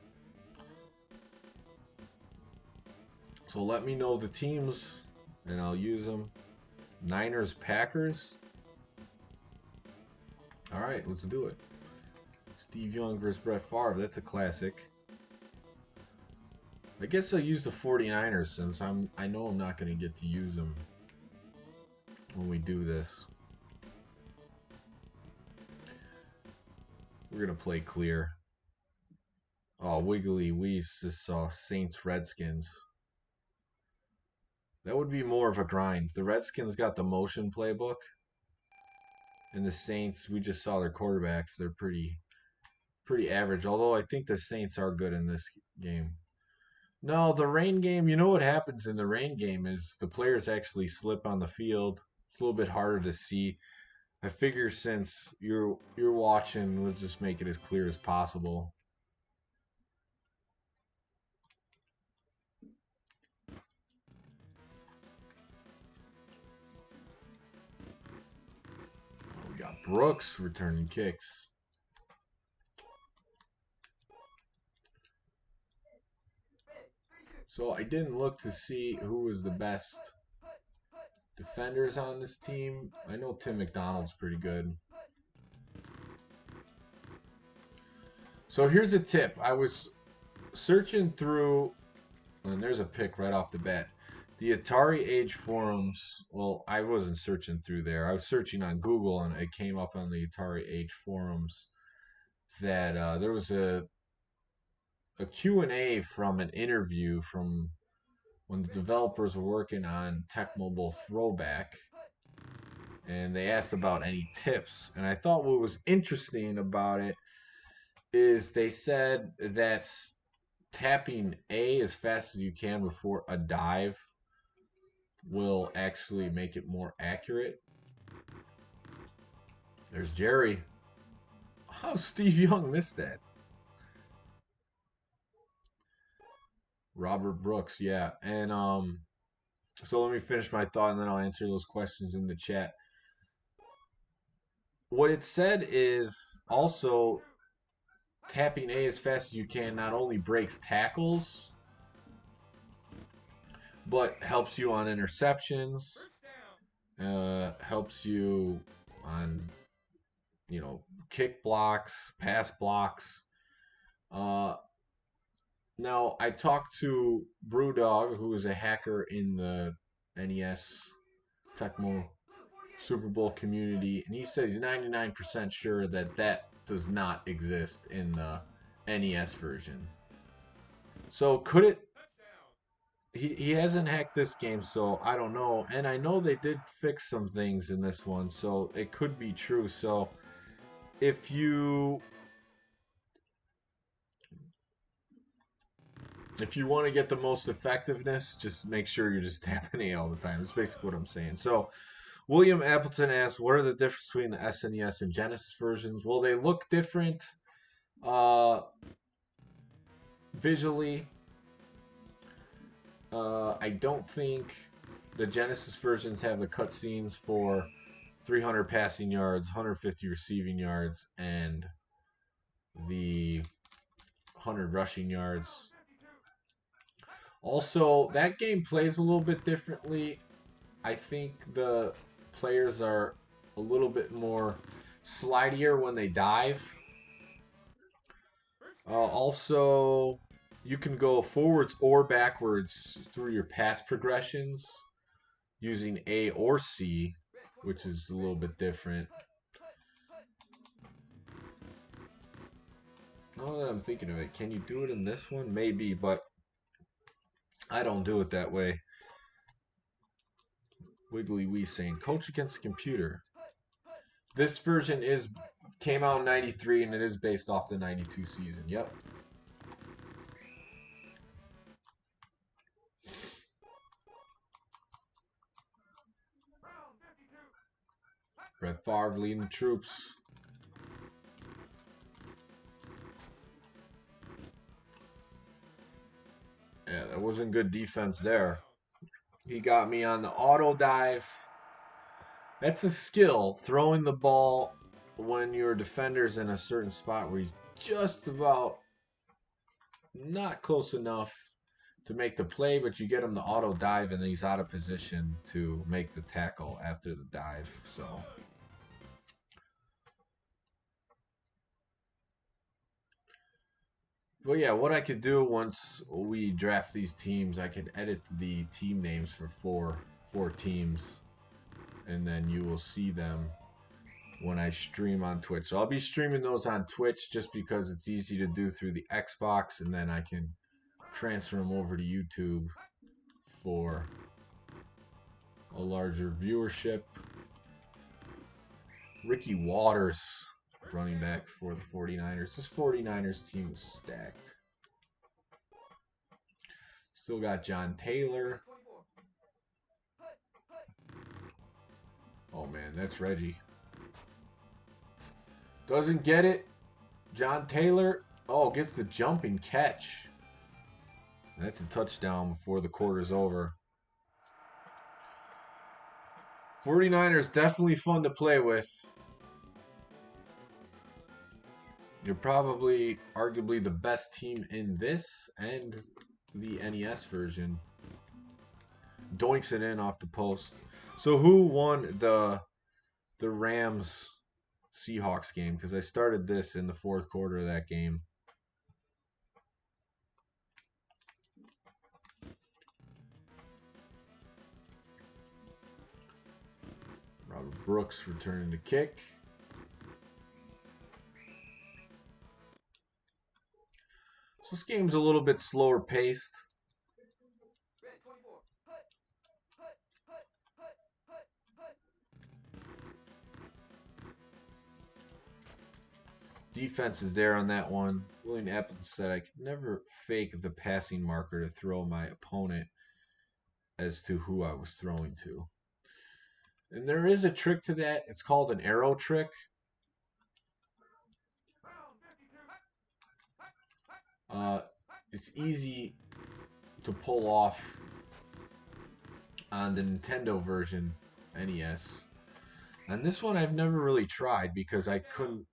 So let me know the teams, and I'll use them. Niners, Packers. All right, let's do it. Steve Young versus Brett Favre. That's a classic. I guess I'll use the 49ers since I know I'm not going to get to use them when we do this. We're going to play clear. Oh, Wiggly, we just saw Saints, Redskins. That would be more of a grind. The Redskins got the motion playbook. And the Saints, we just saw their quarterbacks. They're pretty average. Although I think the Saints are good in this game. No, the rain game, you know what happens in the rain game is the players actually slip on the field. It's a little bit harder to see. I figure since you're watching, let's just make it as clear as possible. Oh, we got Brooks returning kicks. So I didn't look to see who was the best defenders on this team. I know Tim McDonald's pretty good. So here's a tip. I was searching through, and there's a pick right off the bat. The Atari Age forums, well, I wasn't searching through there. I was searching on Google, and it came up on the Atari Age forums that there was a Q&A from an interview from when the developers were working on Tecmo Throwback, and they asked about any tips. And I thought what was interesting about it is they said that tapping A as fast as you can before a dive will actually make it more accurate. There's Jerry. How Steve Young missed that? Robert Brooks, yeah. And so let me finish my thought and then I'll answer those questions in the chat. What it said is also tapping A as fast as you can not only breaks tackles, but helps you on interceptions, helps you on, kick blocks, pass blocks. Now, I talked to Brewdog, who is a hacker in the NES Tecmo Super Bowl community, and he says he's 99% sure that does not exist in the NES version. So could it? He hasn't hacked this game, so I don't know. And I know they did fix some things in this one, so it could be true. So if you want to get the most effectiveness, just make sure you're just tapping A all the time. That's basically what I'm saying. So William Appleton asks, what are the differences between the SNES and Genesis versions? Well, they look different. Visually, I don't think the Genesis versions have the cutscenes for 300 passing yards, 150 receiving yards, and the 100 rushing yards. Also, that game plays a little bit differently. I think the players are a little bit more slidier when they dive. Also, you can go forwards or backwards through your pass progressions using A or C, which is a little bit different. Now that I'm thinking of it, can you do it in this one? Maybe, but I don't do it that way. Wiggly Wee saying, Coach Against the Computer. This version came out in 93 and it is based off the 92 season. Yep. Brett Favre leading the troops. Yeah, that wasn't good defense there. He got me on the auto dive. That's a skill, throwing the ball when your defender's in a certain spot where he's just about not close enough to make the play, but you get him to auto dive and he's out of position to make the tackle after the dive. So but yeah, what I could do once we draft these teams, I could edit the team names for four teams, and then you will see them when I stream on Twitch. So I'll be streaming those on Twitch just because it's easy to do through the Xbox, and then I can transfer them over to YouTube for a larger viewership. Ricky Waters, running back for the 49ers. This 49ers team is stacked. Still got John Taylor. Oh man, that's Reggie. Doesn't get it. John Taylor. Oh, gets the jumping catch. That's a touchdown before the quarter's over. 49ers definitely fun to play with. You're probably arguably the best team in this and the NES version. Doinks it in off the post. So who won the Rams Seahawks game? Because I started this in the fourth quarter of that game. Robert Brooks returning to kick. So this game's a little bit slower paced. Defense is there on that one. William Appleton said I could never fake the passing marker to throw my opponent as to who I was throwing to. And there is a trick to that. It's called an arrow trick. It's easy to pull off on the Nintendo version, NES. And this one I've never really tried because I couldn't.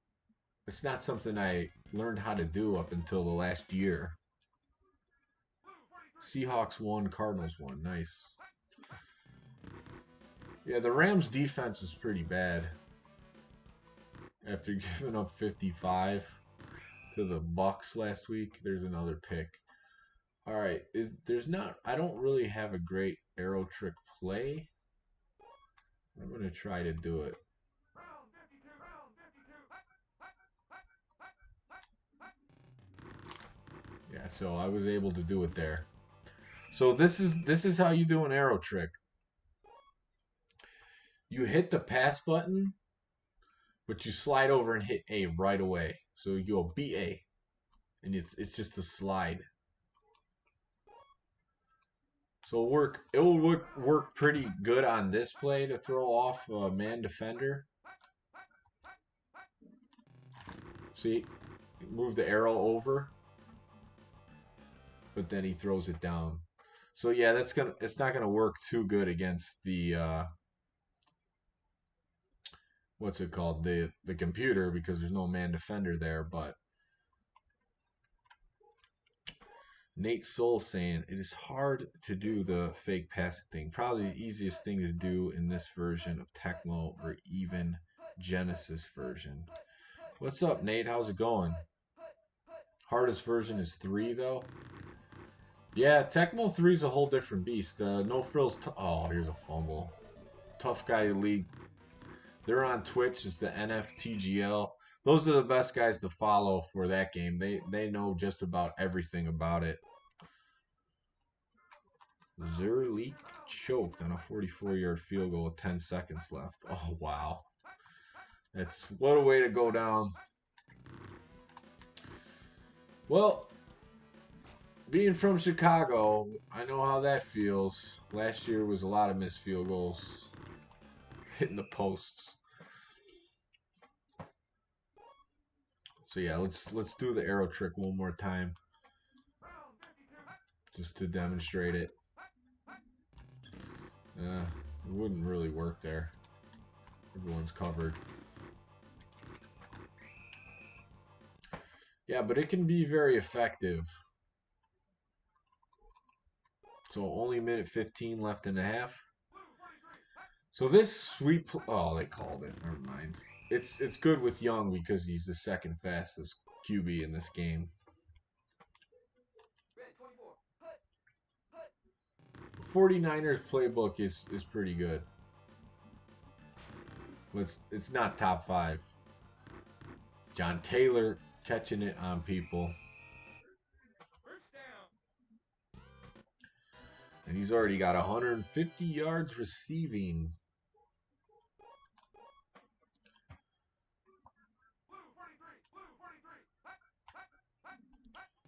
It's not something I learned how to do up until the last year. Seahawks won, Cardinals won. Nice. Yeah, the Rams defense is pretty bad. After giving up 55 to the Bucks last week, there's another pick. All right, I don't really have a great arrow trick play. I'm going to try to do it. Yeah, so I was able to do it there. So this is how you do an arrow trick. You hit the pass button, but you slide over and hit A right away. So you go BA, and it's just a slide. So it will work pretty good on this play to throw off a man defender. See, move the arrow over, but then he throws it down. So yeah, it's not gonna work too good against the what's it called, the computer, because there's no man defender there. But Nate Soul saying it is hard to do the fake passing thing. Probably the easiest thing to do in this version of Tecmo or even Genesis version. What's up, Nate? How's it going? Hardest version is 3 though. Yeah, Tecmo 3 is a whole different beast. No frills. Oh, here's a fumble. Tough Guy League. They're on Twitch. It's the NFTGL. Those are the best guys to follow for that game. They know just about everything about it. Zerleek choked on a 44-yard field goal with 10 seconds left. Oh, wow. What a way to go down. Well, being from Chicago, I know how that feels. Last year was a lot of missed field goals. Hitting the posts. So yeah, let's do the arrow trick one more time. Just to demonstrate it. It wouldn't really work there. Everyone's covered. Yeah, but it can be very effective. So only minute 15 left in the half. So this sweep, oh, they called it. Never mind. It's good with Young because he's the second fastest QB in this game. The 49ers playbook is pretty good. But it's not top 5. John Taylor catching it on people. And he's already got 150 yards receiving.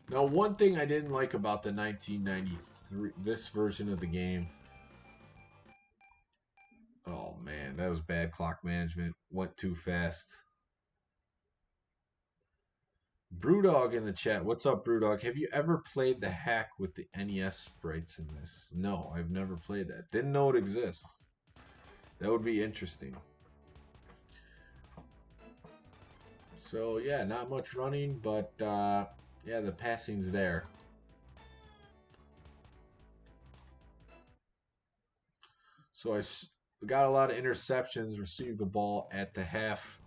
Now, one thing I didn't like about the 1993, this version of the game. Oh man, that was bad clock management. Went too fast. Brewdog in the chat. What's up, Brewdog? Have you ever played the hack with the NES sprites in this? No, I've never played that. Didn't know it exists. That would be interesting. So yeah, not much running, but yeah, the passing's there. So I got a lot of interceptions, received the ball at the half.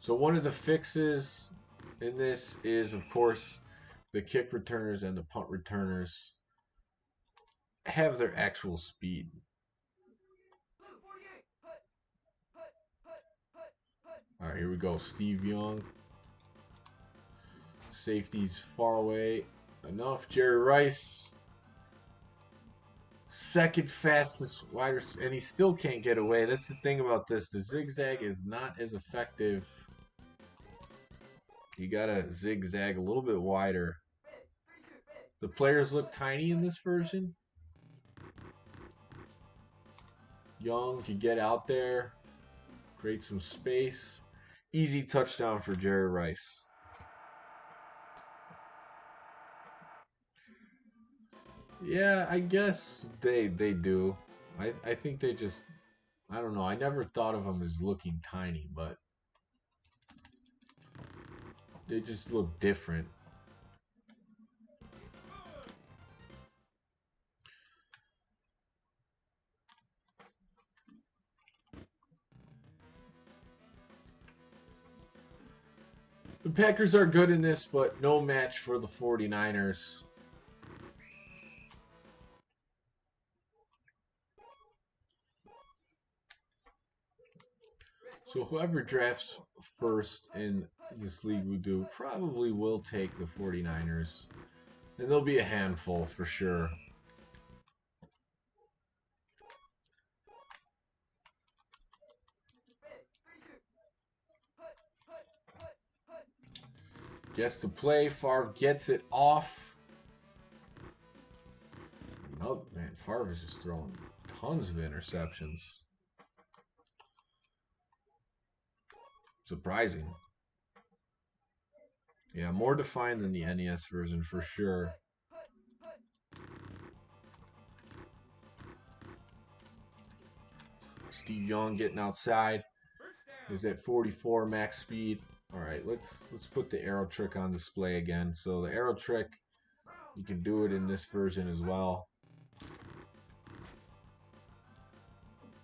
So one of the fixes in this is, of course, the kick returners and the punt returners have their actual speed. All right, here we go. Steve Young. Safety's far away enough. Jerry Rice. Second fastest wide receiver, and he still can't get away. That's the thing about this. The zigzag is not as effective. You gotta zigzag a little bit wider. The players look tiny in this version. Young can get out there, create some space. Easy touchdown for Jerry Rice. Yeah, I guess they do. I think they just, I don't know. I never thought of them as looking tiny, but they just look different. The Packers are good in this, but no match for the 49ers. So whoever drafts first in this league probably will take the 49ers. And there'll be a handful for sure. Gets to play. Favre gets it off. Oh, man, Favre is just throwing tons of interceptions. Surprising. Yeah, more defined than the NES version for sure. Steve Young getting outside is at 44 max speed. All right, let's put the arrow trick on display again. So the arrow trick, you can do it in this version as well.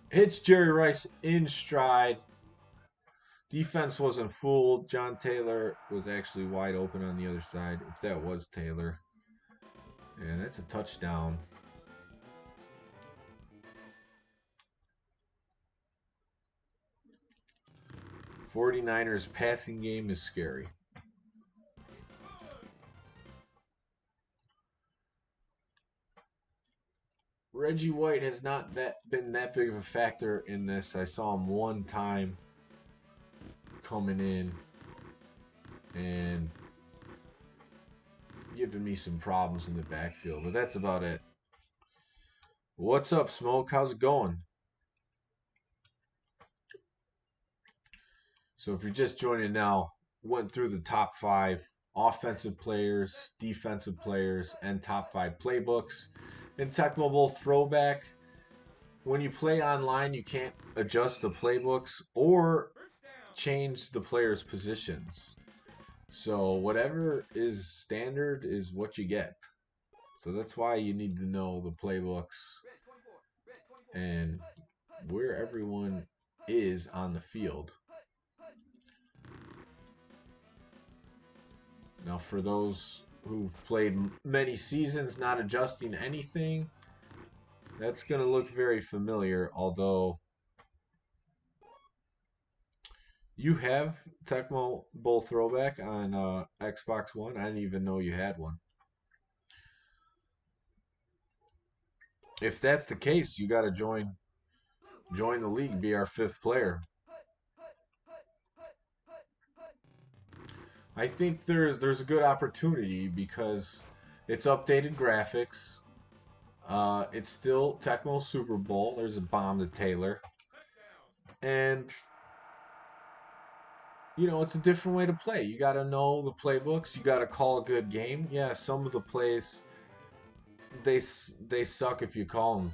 Hits Jerry Rice in stride. Defense wasn't fooled. John Taylor was actually wide open on the other side, if that was Taylor. And that's a touchdown. '49ers passing game is scary. Reggie White has not been that big of a factor in this. I saw him one time coming in and giving me some problems in the backfield, but that's about it. What's up, Smoke? How's it going? So if you're just joining now, went through the top 5 offensive players, defensive players, and top 5 playbooks. In Tecmo Bowl Throwback, when you play online, you can't adjust the playbooks or change the players' positions. So whatever is standard is what you get. So that's why you need to know the playbooks and where everyone is on the field. Now for those who've played many seasons not adjusting anything, that's going to look very familiar, although you have Tecmo Bowl Throwback on Xbox One. I didn't even know you had one. If that's the case, you got to join the league, be our 5th player. I think there's a good opportunity because it's updated graphics. It's still Tecmo Super Bowl. There's a bomb to Taylor. And you know, it's a different way to play. You got to know the playbooks. You got to call a good game. Yeah, some of the plays they suck if you call them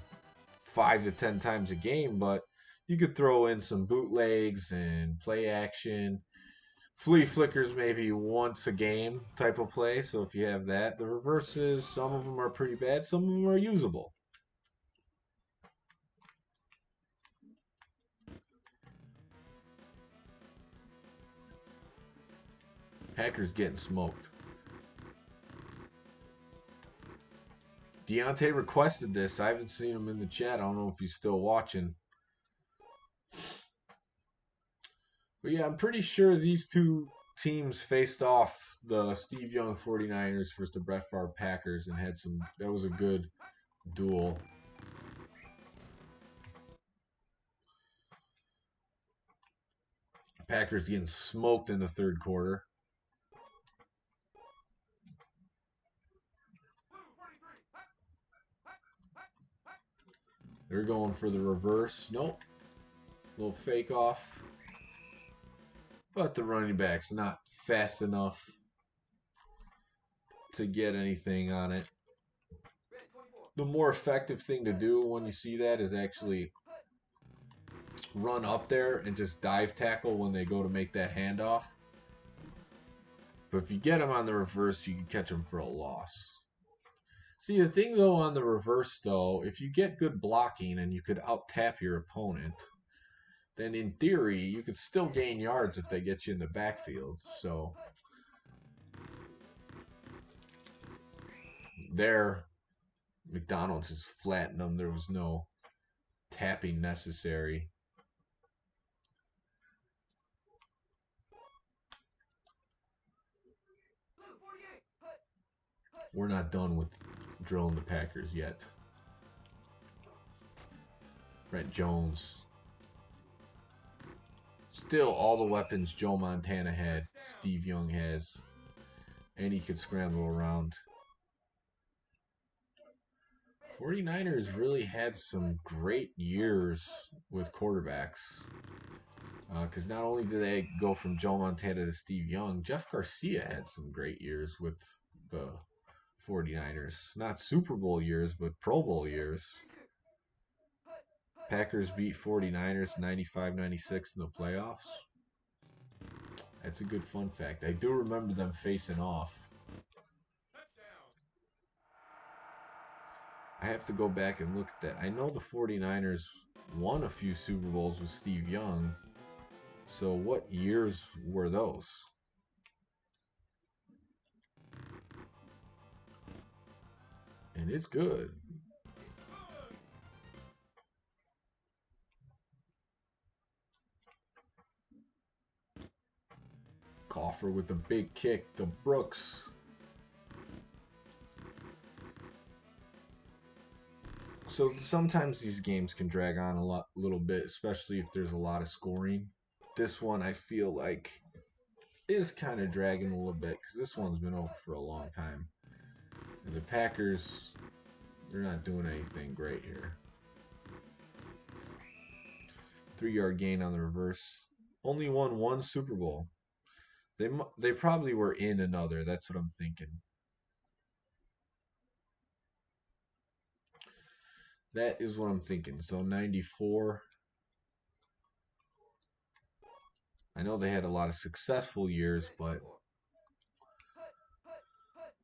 5 to 10 times a game, but you could throw in some bootlegs and play action. Flea flickers maybe once a game type of play. So if you have that, the reverses, some of them are pretty bad, some of them are usable. Packers getting smoked. Deontay requested this. I haven't seen him in the chat. I don't know if he's still watching. But yeah, I'm pretty sure these two teams faced off, the Steve Young 49ers versus the Brett Favre Packers, and had some. That was a good duel. Packers getting smoked in the 3rd quarter. They're going for the reverse. Nope. Little fake off. But the running back's not fast enough to get anything on it. The more effective thing to do when you see that is actually run up there and just dive tackle when they go to make that handoff. But if you get them on the reverse, you can catch them for a loss. See, the thing though on the reverse though, if you get good blocking and you could out-tap your opponent, then in theory, you could still gain yards if they get you in the backfield. So there, McDonald's just flattened them. There was no tapping necessary. We're not done with drilling the Packers yet. Brett Jones. Still all the weapons Joe Montana had, Steve Young has. And he could scramble around. 49ers really had some great years with quarterbacks. Because not only did they go from Joe Montana to Steve Young, Jeff Garcia had some great years with the 49ers. Not Super Bowl years, but Pro Bowl years. Packers beat 49ers 95-96 in the playoffs. That's a good fun fact. I do remember them facing off. I have to go back and look at that. I know the 49ers won a few Super Bowls with Steve Young. So what years were those? And it's good. Coffer with the big kick to Brooks. So sometimes these games can drag on a little bit, especially if there's a lot of scoring. This one I feel like is kind of dragging a little bit because this one's been over for a long time. And the Packers, they're not doing anything great here. 3-yard gain on the reverse. Only won one Super Bowl. They probably were in another. That's what I'm thinking. That is what I'm thinking. So 94. I know they had a lot of successful years, but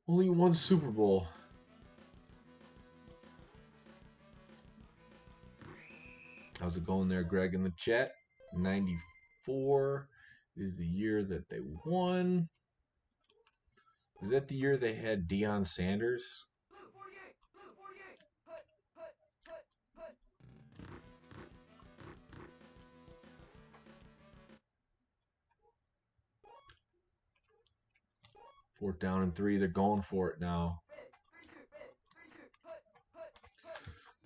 only one Super Bowl. How's it going there, Greg, in the chat? 94 is the year that they won. Is that the year they had Deion Sanders? Fourth down and 3. They're going for it now.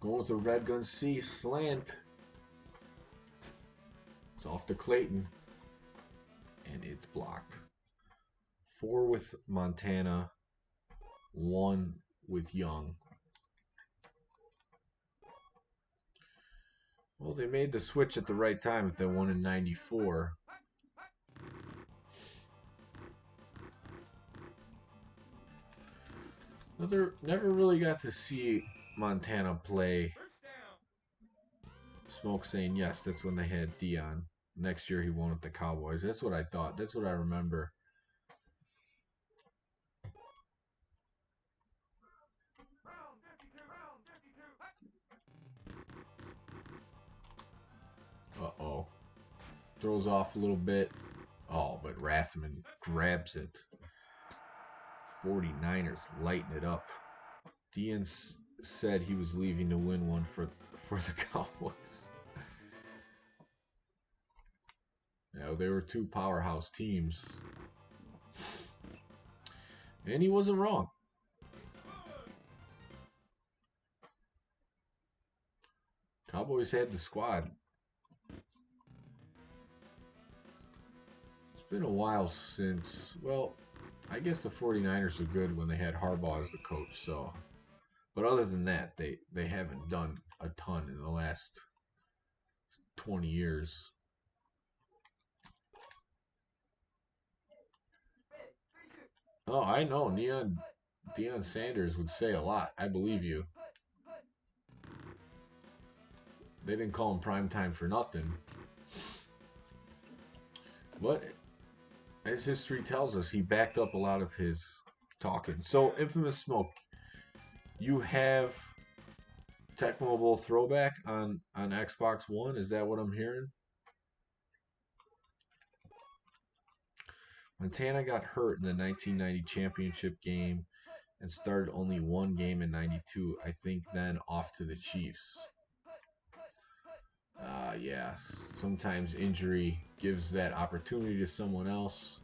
Going with the red gun C slant. It's off to Clayton. And it's blocked. 4 with Montana. 1 with Young. Well, they made the switch at the right time if they won in 94. Never really got to see Montana play. Smoke saying yes, that's when they had Deion. Next year he won with the Cowboys. That's what I thought. That's what I remember. Uh-oh. Throws off a little bit. Oh, but Rathman grabs it. 49ers lighten it up. Deion said he was leaving to win one for the Cowboys. Now, they were two powerhouse teams. And he wasn't wrong. Cowboys had the squad. It's been a while since, well, I guess the 49ers were good when they had Harbaugh as the coach, so. But other than that, they haven't done a ton in the last 20 years. Oh, I know. Deion Sanders would say a lot. I believe you. They didn't call him primetime for nothing. But as history tells us, he backed up a lot of his talking. So, Infamous Smoke, you have Tecmo Bowl Throwback on Xbox One. Is that what I'm hearing? Montana got hurt in the 1990 championship game and started only one game in 92. I think then off to the Chiefs. Yes, sometimes injury gives that opportunity to someone else,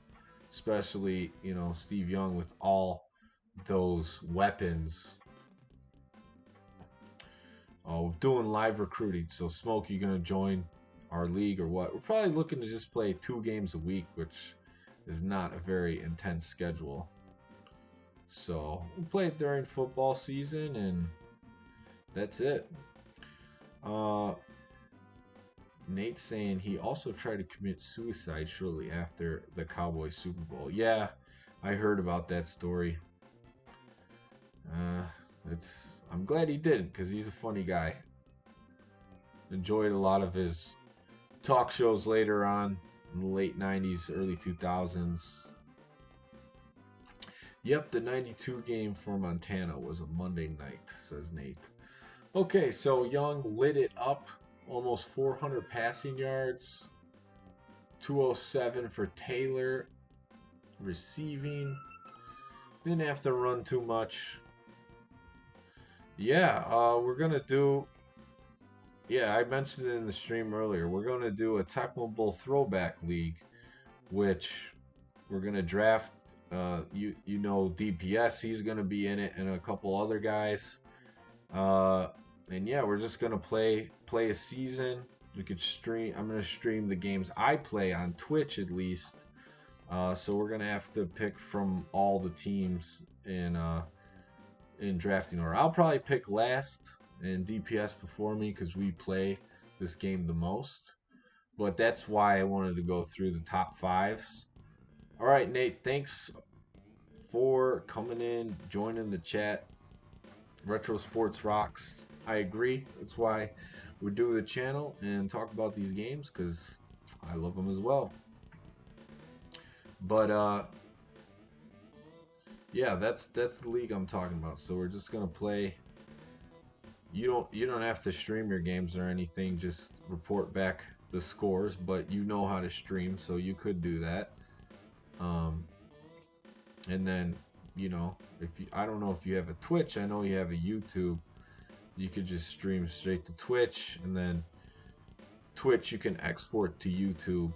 especially, Steve Young with all those weapons. Oh, doing live recruiting. So, Smoke, you gonna join our league or what? We're probably looking to just play 2 games a week, which is not a very intense schedule. So, we'll play it during football season, and that's it. Nate's saying he also tried to commit suicide shortly after the Cowboys Super Bowl. Yeah, I heard about that story. I'm glad he didn't, because he's a funny guy. Enjoyed a lot of his talk shows later on in the late 90s, early 2000s. Yep, the 92 game for Montana was a Monday night, says Nate. Okay, so Young lit it up. Almost 400 passing yards. 207 for Taylor. Receiving. Didn't have to run too much. Yeah, we're going to do... Yeah, I mentioned it in the stream earlier. We're going to do a Tecmo Bowl Throwback League, which we're going to draft... you know DPS, he's going to be in it, and a couple other guys. And yeah, we're just gonna play a season. We could stream. I'm gonna stream the games I play on Twitch at least. So we're gonna have to pick from all the teams in drafting order. I'll probably pick last and DPS before me because we play this game the most. But that's why I wanted to go through the top fives. All right, Nate. Thanks for coming in, joining the chat. Retro Sports rocks. I agree. That's why we do the channel and talk about these games, because I love them as well. But yeah, that's the league I'm talking about. So we're just gonna play. You don't have to stream your games or anything. Just report back the scores. But you know how to stream, so you could do that. And then I don't know if you have a Twitch. I know you have a YouTube. You could just stream straight to Twitch, and then Twitch you can export to YouTube.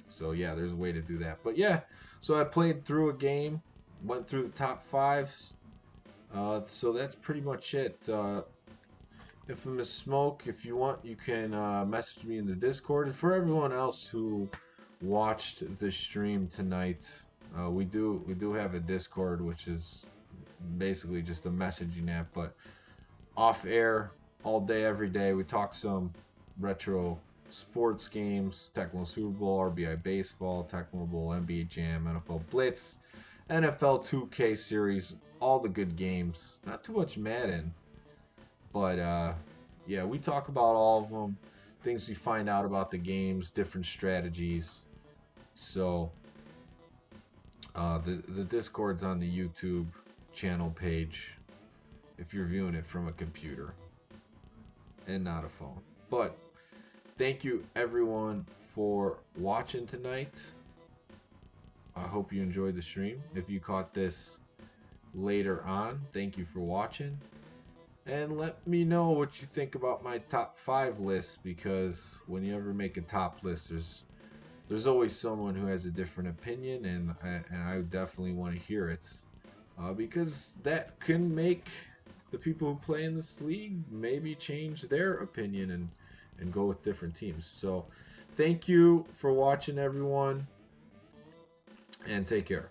So yeah, there's a way to do that. But yeah, so I played through a game, went through the top fives. So that's pretty much it. Infamous Smoke, if you want, you can message me in the Discord. And for everyone else who watched the stream tonight, we do have a Discord, which is basically just a messaging app, but off air all day every day we talk some retro sports games, Tecmo Super Bowl, RBI baseball, Tecmo Bowl, NBA Jam, NFL Blitz, NFL 2K series, all the good games. Not too much Madden, but yeah, we talk about all of them, things we find out about the games, different strategies. So the Discord's on the YouTube channel page if you're viewing it from a computer and not a phone. But thank you everyone for watching tonight. I hope you enjoyed the stream. If you caught this later on, thank you for watching. And let me know what you think about my top 5 list, because when you ever make a top list, there's always someone who has a different opinion, and I definitely want to hear it. Because that can make the people who play in this league maybe change their opinion and go with different teams. So thank you for watching, everyone, and take care.